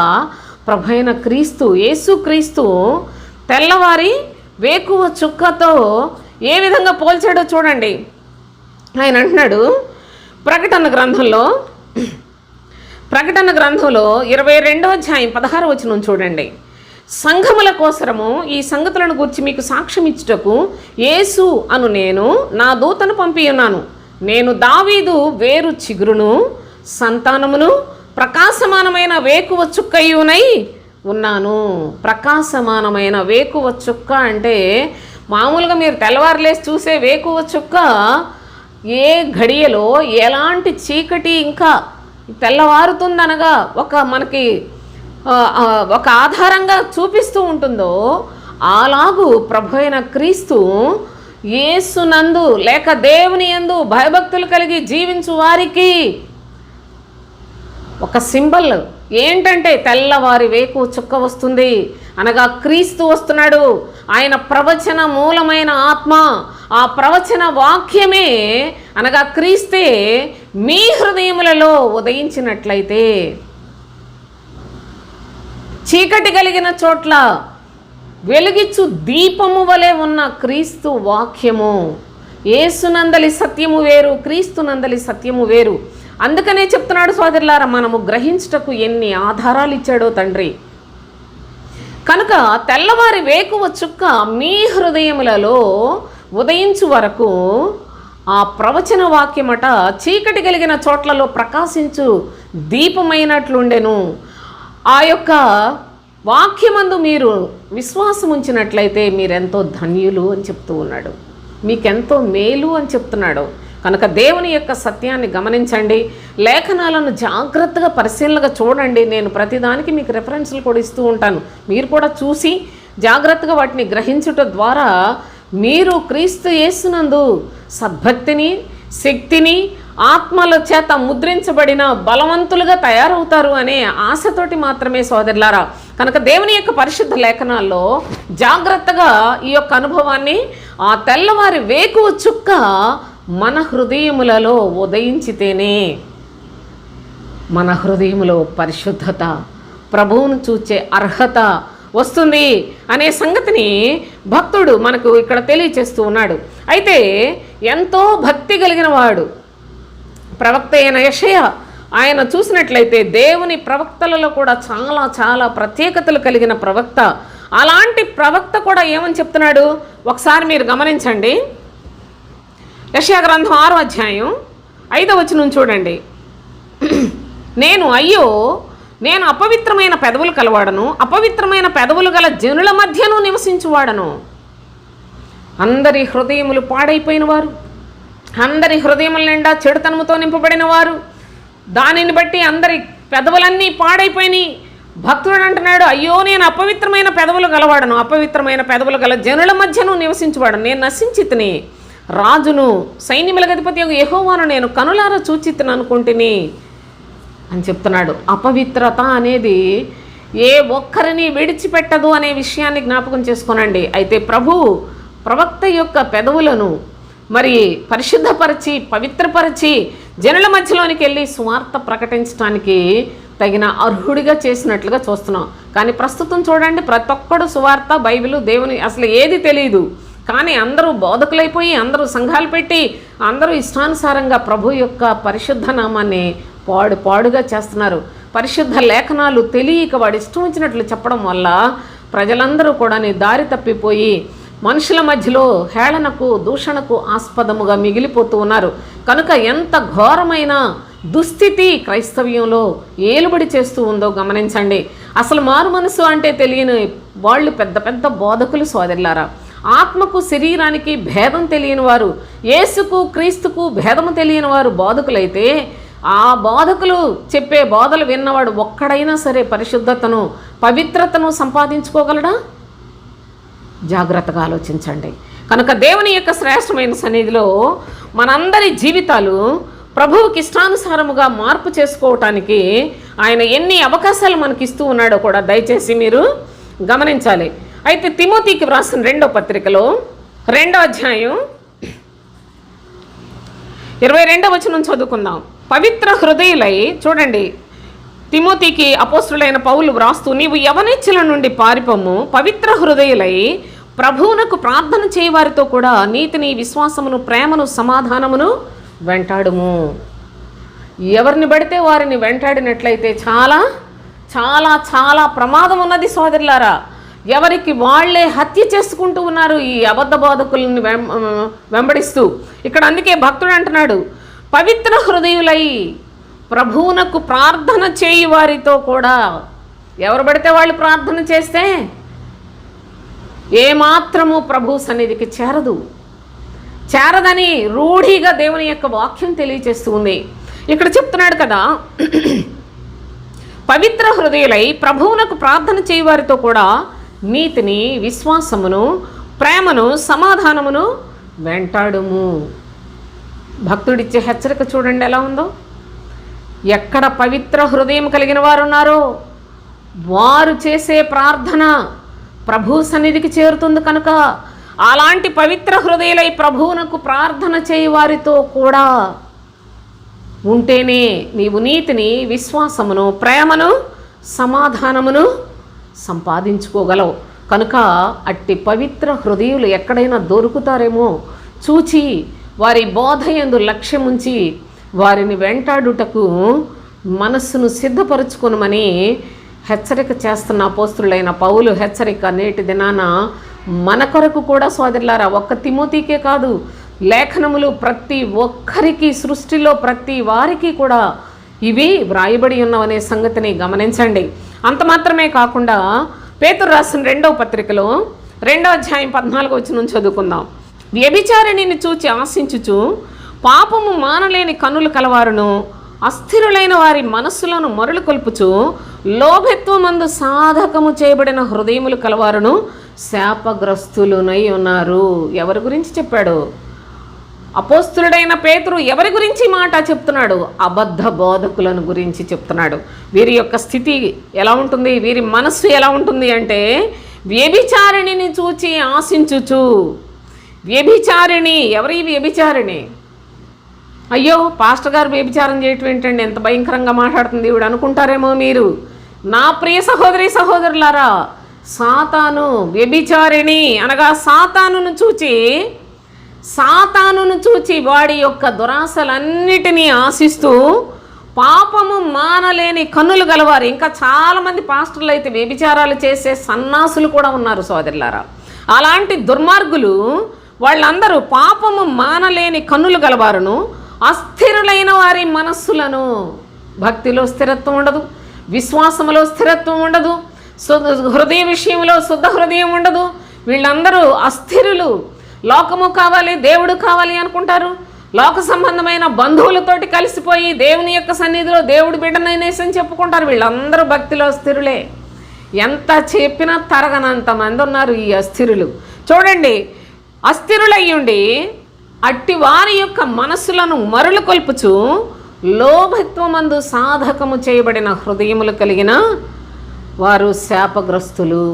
S1: ప్రభైన క్రీస్తు, యేసు క్రీస్తు తెల్లవారి వేకువ చుక్కతో ఏ విధంగా పోల్చాడో చూడండి. ఆయన అంటున్నాడు ప్రకటన గ్రంథంలో 22వ అధ్యాయం 16వ వచనం చూడండి. సంఘముల కోసరము ఈ సంగతులను గురించి మీకు సాక్ష్యం ఇచ్చుటకు యేసు అను నేను నా దూతను పంపి ఉన్నాను. నేను దావీదు వేరు చిగురును, సంతానమును, ప్రకాశమానమైన వేకువ చుక్కయునై ఉన్నాను. ప్రకాశమానమైన వేకువ చుక్క అంటే మామూలుగా మీరు తెల్లవారులేసి చూసే వేకువ చుక్క ఏ ఘడియలో ఎలాంటి చీకటి ఇంకా తెల్లవారుతుందనగా మనకి ఒక ఆధారంగా చూపిస్తూ ఉంటుందో అలాగూ ప్రభు అయిన క్రీస్తు యేసునందు లేక దేవుని యందు భయభక్తులు కలిగి జీవించు వారికి ఒక సింబల్ ఏంటంటే తెల్లవారి వేకువ చుక్క వస్తుంది అనగా క్రీస్తు వస్తున్నాడు. ఆయన ప్రవచన మూలమైన ఆత్మ, ఆ ప్రవచన వాక్యమే అనగా క్రీస్తే మీ హృదయములలో ఉదయించినట్లయితే చీకటి కలిగిన చోట్ల వెలుగిచ్చు దీపము వలె ఉన్న క్రీస్తు వాక్యము. యేసునందలి సత్యము వేరు, క్రీస్తునందలి సత్యము వేరు. అందుకనే చెప్తున్నాడు సోదరులారా, మనము గ్రహించుటకు ఎన్ని ఆధారాలు ఇచ్చాడో తండ్రి. కనుక తెల్లవారి వేకువ చుక్క మీ హృదయములలో ఉదయించు వరకు ఆ ప్రవచన వాక్యమట చీకటి కలిగిన చోట్లలో ప్రకాశించు దీపమైనట్లుండెను. ఆ యొక్క వాక్యమందు మీరు విశ్వాసం ఉంచినట్లయితే మీరెంతో ధన్యులు అని చెప్తూ ఉన్నాడు. మీకెంతో మేలు అని చెప్తున్నాడు. కనుక దేవుని యొక్క సత్యాన్ని గమనించండి, లేఖనాలను జాగ్రత్తగా పరిశీలనగా చూడండి. నేను ప్రతిదానికి మీకు రెఫరెన్స్లు కూడా ఇస్తూ ఉంటాను. మీరు కూడా చూసి జాగ్రత్తగా వాటిని గ్రహించుట ద్వారా మీరు క్రీస్తు యేసునందు సద్భక్తిని, శక్తిని, ఆత్మల చేత ముద్రించబడిన బలవంతులుగా తయారవుతారు అనే ఆశతోటి మాత్రమే సోదరులారా. కనుక దేవుని యొక్క పరిశుద్ధ లేఖనాల్లో జాగ్రత్తగా ఈ యొక్క అనుభవాన్ని ఆ తెల్లవారి వేకువ చుక్క మన హృదయములలో ఉదయించితేనే మన హృదయములో పరిశుద్ధత, ప్రభువును చూచే అర్హత వస్తుంది అనే సంగతిని భక్తుడు మనకు ఇక్కడ తెలియచేస్తూ ఉన్నాడు. అయితే ఎంతో భక్తి కలిగిన వాడు ప్రవక్త అయిన యెషయా, ఆయన చూసినట్లయితే దేవుని ప్రవక్తలలో కూడా చాలా చాలా ప్రత్యేకతలు కలిగిన ప్రవక్త. అలాంటి ప్రవక్త కూడా ఏమని చెప్తున్నాడు ఒకసారి మీరు గమనించండి. యెషయా గ్రంథం 6వ అధ్యాయం 5వ వచనం చూడండి. నేను అపవిత్రమైన పెదవులు కలవాడను, అపవిత్రమైన పెదవులు గల జనుల మధ్యను నివసించువాడను. అందరి హృదయములు పాడైపోయిన వారు, అందరి హృదయముల నిండా చెడుతనముతో నింపబడిన వారు, దానిని బట్టి అందరి పెదవులన్నీ పాడైపోయినాయి. భక్తుడు అంటున్నాడు, అయ్యో నేను అపవిత్రమైన పెదవులు గలవాడను, అపవిత్రమైన పెదవులు గల జనుల మధ్యను నివసించువాడను. నేను నశించితిని, రాజును సైన్యముల అధిపతి యెహోవాను నేను కనులారా చూచితిని అనుకుంటుని అని చెప్తున్నాడు. అపవిత్రత అనేది ఏ ఒక్కరిని విడిచిపెట్టదు అనే విషయాన్ని జ్ఞాపకం చేసుకోనండి. అయితే ప్రవక్త యొక్క పెదవులను మరి పరిశుద్ధపరిచి పవిత్రపరిచి జనుల మధ్యలోనికి వెళ్ళి సువార్త ప్రకటించడానికి తగిన అర్హుడిగా చేసినట్లుగా చూస్తున్నాం. కానీ ప్రస్తుతం చూడండి, ప్రతి ఒక్కడు సువార్త, బైబిలు, దేవుని అసలు ఏది తెలియదు. కానీ అందరూ బోధకులైపోయి, అందరూ సంఘాలు పెట్టి, అందరూ ఇష్టానుసారంగా ప్రభు యొక్క పరిశుద్ధ నామాన్ని పాడుగా చేస్తున్నారు. పరిశుద్ధ లేఖనాలు తెలియక వాడు ఇష్టం వచ్చినట్లు చెప్పడం వల్ల ప్రజలందరూ కూడా దారి తప్పిపోయి మనుషుల మధ్యలో హేళనకు, దూషణకు ఆస్పదముగా మిగిలిపోతూ ఉన్నారు. కనుక ఎంత ఘోరమైన దుస్థితి క్రైస్తవ్యంలో ఏలుబడి చేస్తూ ఉందో గమనించండి. అసలు మారు మనసు అంటే తెలియని వాళ్ళు పెద్ద పెద్ద బోధకులు సోదరులారా. ఆత్మకు శరీరానికి భేదం తెలియని వారు, యేసుకు క్రీస్తుకు భేదము తెలియని వారు బోధకులైతే, ఆ బోధకులు చెప్పే బోధలు విన్నవాడు ఒక్కడైనా సరే పరిశుద్ధతను, పవిత్రతను సంపాదించుకోగలడా? జాగ్రత్తగా ఆలోచించండి. కనుక దేవుని యొక్క శ్రేష్టమైన సన్నిధిలో మనందరి జీవితాలు ప్రభువుకి ఇష్టానుసారముగా మార్పు చేసుకోవటానికి ఆయన ఎన్ని అవకాశాలు మనకి ఇస్తూ ఉన్నాడో కూడా దయచేసి మీరు గమనించాలి. అయితే తిమోతికి వ్రాసిన 2వ పత్రికలో 2వ అధ్యాయం 22వ వచనం చదువుకుందాం. పవిత్ర హృదయులై, చూడండి, తిమోతికి అపోస్తులైన పౌలు వ్రాస్తూ, నీవు యవనేచ్ఛల నుండి పారిపోము, పవిత్ర హృదయులై ప్రభువునకు ప్రార్థన చేయవారితో కూడా నీతిని, విశ్వాసమును, ప్రేమను, సమాధానమును వెంటాడుము. ఎవరిని పడితే వారిని వెంటాడినట్లయితే చాలా చాలా చాలా ప్రమాదం ఉన్నది సోదరులారా. ఎవరికి వాళ్లే హత్య చేసుకుంటూ ఉన్నారు ఈ అబద్ధ బోధకులను వెంబడిస్తూ. ఇక్కడ అందుకే భక్తుడు అంటున్నాడు, పవిత్ర హృదయులై ప్రభువునకు ప్రార్థన చేయి వారితో కూడా. ఎవరు పడితే వాళ్ళు ప్రార్థన చేస్తే ఏమాత్రము ప్రభు సన్నిధికి చేరదని రూఢిగా దేవుని యొక్క వాక్యం తెలియజేస్తూ ఉంది. ఇక్కడ చెప్తున్నాడు కదా, పవిత్ర హృదయులై ప్రభువునకు ప్రార్థన చేయవారితో కూడా నీతిని, విశ్వాసమును, ప్రేమను, సమాధానమును వెంటాడుము. భక్తుడిచ్చే హెచ్చరిక చూడండి ఎలా ఉందో. ఎక్కడ పవిత్ర హృదయం కలిగిన వారు ఉన్నారో వారు చేసే ప్రార్థన ప్రభు సన్నిధికి చేరుతుంది. కనుక అలాంటి పవిత్ర హృదయులై ప్రభువునకు ప్రార్థన చేయి వారితో కూడా ఉంటేనే నీవు నీతిని, విశ్వాసమును, ప్రేమను, సమాధానమును సంపాదించుకోగలవు. కనుక అట్టి పవిత్ర హృదయులు ఎక్కడైనా దొరుకుతారేమో చూచి వారి బోధ యందు లక్ష్యముంచి వారిని వెంటాడుటకు మనస్సును సిద్ధపరచుకొనమని హెచ్చరిక చేస్తున్న అపోస్తులైన పౌలు హెచ్చరిక నేటి దినాన మన కొరకు కూడా సోదరులారా. ఒక్క తిమోతికే కాదు, లేఖనములు ప్రతి ఒక్కరికి, సృష్టిలో ప్రతి వారికి కూడా ఇవి వ్రాయబడి ఉన్నవనే సంగతిని గమనించండి. అంత మాత్రమే కాకుండా పేతురు రాసిన 2వ పత్రికలో 2వ అధ్యాయం 14వ వచనం చదువుకుందాం. వ్యభిచారిణిని చూచి ఆశించుచు పాపము మానలేని కన్నులు కలవారును, అస్థిరులైన వారి మనస్సులను మరలు కొల్పుచు లోభత్వమందు సాధకము చేయబడిన హృదయములు కలవారును శాపగ్రస్తులునై ఉన్నారు. ఎవరి గురించి చెప్పాడు? అపోస్తులుడైన పేతురు ఎవరి గురించి మాట చెప్తున్నాడు? అబద్ధ బోధకులను గురించి చెప్తున్నాడు. వీరి యొక్క స్థితి ఎలా ఉంటుంది, వీరి మనస్సు ఎలా ఉంటుంది అంటే, వ్యభిచారిణిని చూచి ఆశించుచు. వ్యభిచారిణి ఎవరి? వ్యభిచారిణి. అయ్యో పాస్టర్ గారు వ్యభిచారం చేయటం ఏంటండి, ఎంత భయంకరంగా మాట్లాడుతుంది ఈవిడ అనుకుంటారేమో మీరు. నా ప్రియ సహోదరి సహోదరులారా, సాతాను వ్యభిచారిణి అనగా సాతానును చూచి వాడి యొక్క దురాశలన్నిటినీ ఆశిస్తూ పాపము మానలేని కన్నులు గలవారు. ఇంకా చాలామంది పాస్టర్లు అయితే వ్యభిచారాలు చేసే సన్నాసులు కూడా ఉన్నారు సోదరులారా. అలాంటి దుర్మార్గులు వాళ్ళందరూ పాపము మానలేని కన్నులు గలవారును, అస్థిరులైన వారి మనస్సులను. భక్తిలో స్థిరత్వం ఉండదు, విశ్వాసములో స్థిరత్వం ఉండదు, హృదయ విషయంలో శుద్ధ హృదయం ఉండదు. వీళ్ళందరూ అస్థిరులు. లోకము కావాలి, దేవుడు కావాలి అనుకుంటారు. లోక సంబంధమైన బంధువులతోటి కలిసిపోయి దేవుని యొక్క సన్నిధిలో దేవుడు బిడ్డనైనేసని చెప్పుకుంటారు. వీళ్ళందరూ భక్తిలో స్థిరులే. ఎంత చెప్పినా తరగనంత మంది ఉన్నారు ఈ అస్థిరులు. చూడండి, అస్థిరులయ్యుండి అట్టి వారి యొక్క మనస్సులను మరలు కొల్పుచు లోభత్వమందు సాధకము చేయబడిన హృదయములు కలిగిన వారు శాపగ్రస్తులు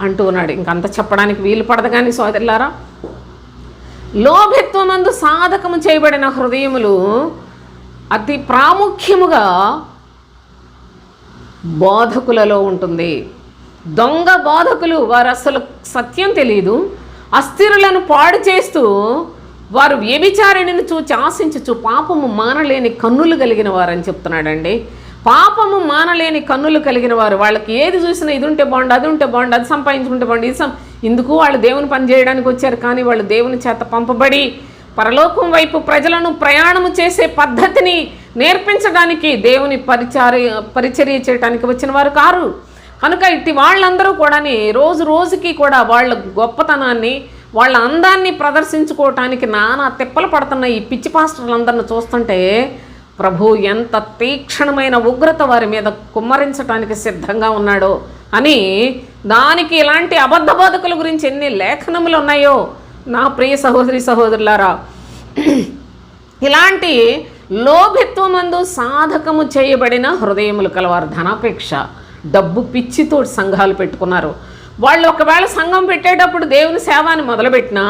S1: అంటూ ఉన్నాడు. ఇంకంత చెప్పడానికి వీలు పడదు కానీ సోదరులారా, లోభత్వమందు సాధకము చేయబడిన హృదయములు అతి ప్రాముఖ్యముగా బోధకులలో ఉంటుంది. దొంగ బోధకులు, వారు అసలు సత్యం తెలియదు, అస్థిరులను పాడు చేస్తూ వారు వ్యభిచారిణిని చూచి ఆశించుచు పాపము మానలేని కన్నులు కలిగిన వారని చెప్తున్నాడండి. పాపము మానలేని కన్నులు కలిగిన వారు, వాళ్ళకి ఏది చూసినా ఇది ఉంటే బాగుండు, అది ఉంటే బాగుండు, అది సంపాదించుకుంటే బాగుండు, ఇందుకు వాళ్ళు దేవుని పని చేయడానికి వచ్చారు. కానీ వాళ్ళు దేవుని చేత పంపబడి పరలోకం వైపు ప్రజలను ప్రయాణము చేసే పద్ధతిని నేర్పించడానికి, దేవుని పరిచర్య చేయడానికి వచ్చిన వారు కారు. కనుక ఇట్టి వాళ్ళందరూ కూడా రోజు రోజుకి కూడా వాళ్ళ గొప్పతనాన్ని, వాళ్ళ అందాన్ని ప్రదర్శించుకోవటానికి నానా తిప్పలు పడుతున్న ఈ పిచ్చి పాస్టర్లందరిని చూస్తుంటే ప్రభు ఎంత తీక్షణమైన ఉగ్రత వారి మీద కుమ్మరించడానికి సిద్ధంగా ఉన్నాడో అని, దానికి ఇలాంటి అబద్ధ బోధకుల గురించి ఎన్ని లేఖనములు ఉన్నాయో నా ప్రియ సహోదరి సహోదరులారా. ఇలాంటి లోభిత్వమందు సాధకము చేయబడిన హృదయములు కలవారు, ధనాపేక్ష, డబ్బు పిచ్చితో సంఘాలు పెట్టుకున్నారు. వాళ్ళు ఒకవేళ సంఘం పెట్టేటప్పుడు దేవుని సేవాన్ని మొదలుపెట్టినా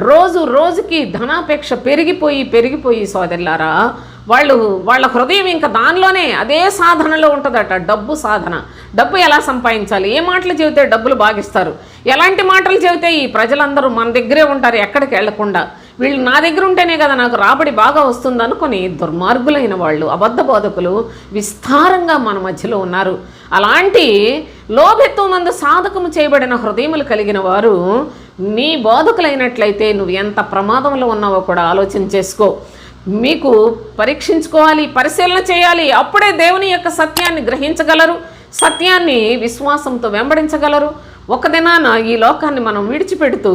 S1: రోజు రోజుకి ధనాపేక్ష పెరిగిపోయి సోదరులారా, వాళ్ళ హృదయం ఇంకా దానిలోనే, అదే సాధనలో ఉంటుందట. డబ్బు సాధన. డబ్బు ఎలా సంపాదించాలి, ఏ మాటలు చెబితే డబ్బులు బాగిస్తారు, ఎలాంటి మాటలు చెబితే ఈ ప్రజలందరూ మన దగ్గరే ఉంటారు ఎక్కడికి వెళ్లకుండా, వీళ్ళు నా దగ్గర ఉంటేనే కదా నాకు రాబడి బాగా వస్తుంది అనుకుని దుర్మార్గులైన వాళ్ళు, అబద్ధ బోధకులు విస్తారంగా మన మధ్యలో ఉన్నారు. అలాంటి లోభిత్వమందు సాధకము చేయబడిన హృదయములు కలిగిన వారు నీ బోధకులైనట్లయితే నువ్వు ఎంత ప్రమాదంలో ఉన్నావో కూడా ఆలోచన చేసుకో. మీకు పరీక్షించుకోవాలి, పరిశీలన చేయాలి. అప్పుడే దేవుని యొక్క సత్యాన్ని గ్రహించగలరు, సత్యాన్ని విశ్వాసంతో వెంబడించగలరు. ఒక దినాన ఈ లోకాన్ని మనం విడిచిపెడుతూ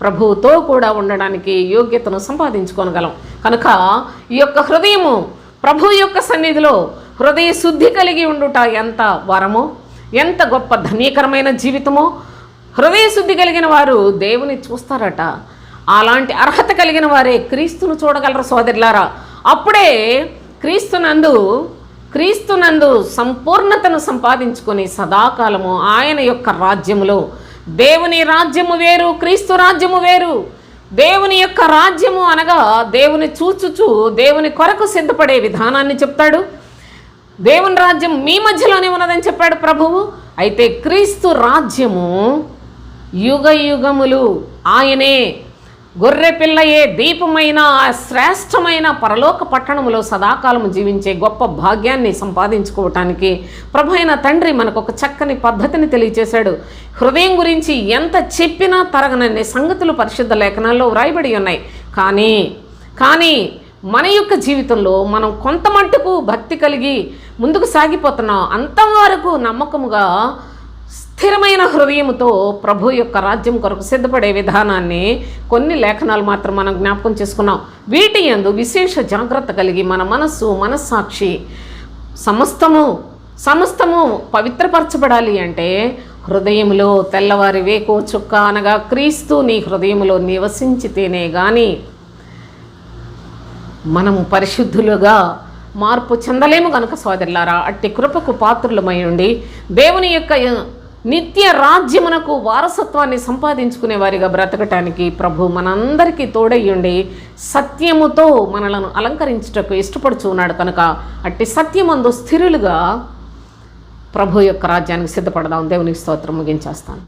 S1: ప్రభువుతో కూడా ఉండడానికి యోగ్యతను సంపాదించుకోగలం. కనుక ఈ యొక్క హృదయము ప్రభు యొక్క సన్నిధిలో హృదయ శుద్ధి కలిగి ఉండుట ఎంత వరమో, ఎంత గొప్ప ధన్యకరమైన జీవితమో. హృదయ శుద్ధి కలిగిన వారు దేవుని చూస్తారట. అలాంటి అర్హత కలిగిన వారే క్రీస్తును చూడగలరు సోదరులారా. అప్పుడే క్రీస్తునందు సంపూర్ణతను సంపాదించుకొని సదాకాలము ఆయన యొక్క రాజ్యములో, దేవుని రాజ్యము వేరు, క్రీస్తు రాజ్యము వేరు. దేవుని యొక్క రాజ్యము అనగా దేవుని చూచుచు దేవుని కొరకు సిద్ధపడే విధానాన్ని చెప్తాడు. దేవుని రాజ్యం మీ మధ్యలోనే ఉన్నదని చెప్పాడు ప్రభువు. అయితే క్రీస్తు రాజ్యము యుగ యుగములు, ఆయనే గొర్రె పిల్లయే దీపమైన శ్రేష్టమైన పరలోక పట్టణములో సదాకాలము జీవించే గొప్ప భాగ్యాన్ని సంపాదించుకోవటానికి ప్రభు అయిన తండ్రి మనకు ఒక చక్కని పద్ధతిని తెలియచేశాడు. హృదయం గురించి ఎంత చెప్పినా తరగనన్ని సంగతులు పరిశుద్ధ లేఖనాల్లో వ్రాయబడి ఉన్నాయి. కానీ మన యొక్క జీవితంలో మనం కొంత మట్టుకు భక్తి కలిగి ముందుకు సాగిపోతున్నాం. అంతవరకు నమ్మకముగా స్థిరమైన హృదయముతో ప్రభు యొక్క రాజ్యం కొరకు సిద్ధపడే విధానాన్ని కొన్ని లేఖనాలు మాత్రం మనం జ్ఞాపకం చేసుకున్నాం. వీటి యందు విశేష జాగ్రత్త కలిగి మన మనస్సు, మనస్సాక్షి సమస్తము పవిత్రపరచబడాలి అంటే హృదయంలో తెల్లవారి వేకో చుక్క అనగా క్రీస్తు నీ హృదయంలో నివసించితేనే గాని మనము పరిశుద్ధులుగా మార్పు చెందలేము. గనుక సోదరులారా, అట్టి కృపకు పాత్రులమై ఉండి దేవుని యొక్క నిత్య రాజ్యమునకు వారసత్వాన్ని సంపాదించుకునే వారిగా బ్రతకటానికి ప్రభు మనందరికీ తోడయ్యుండి సత్యముతో మనలను అలంకరించుటకు ఇష్టపడుచున్నాడు. కనుక అట్టి సత్యమందు స్థిరులుగా ప్రభు యొక్క రాజ్యానికి సిద్ధపడదాం. దేవునికి స్తోత్రం. ముగించేస్తాను.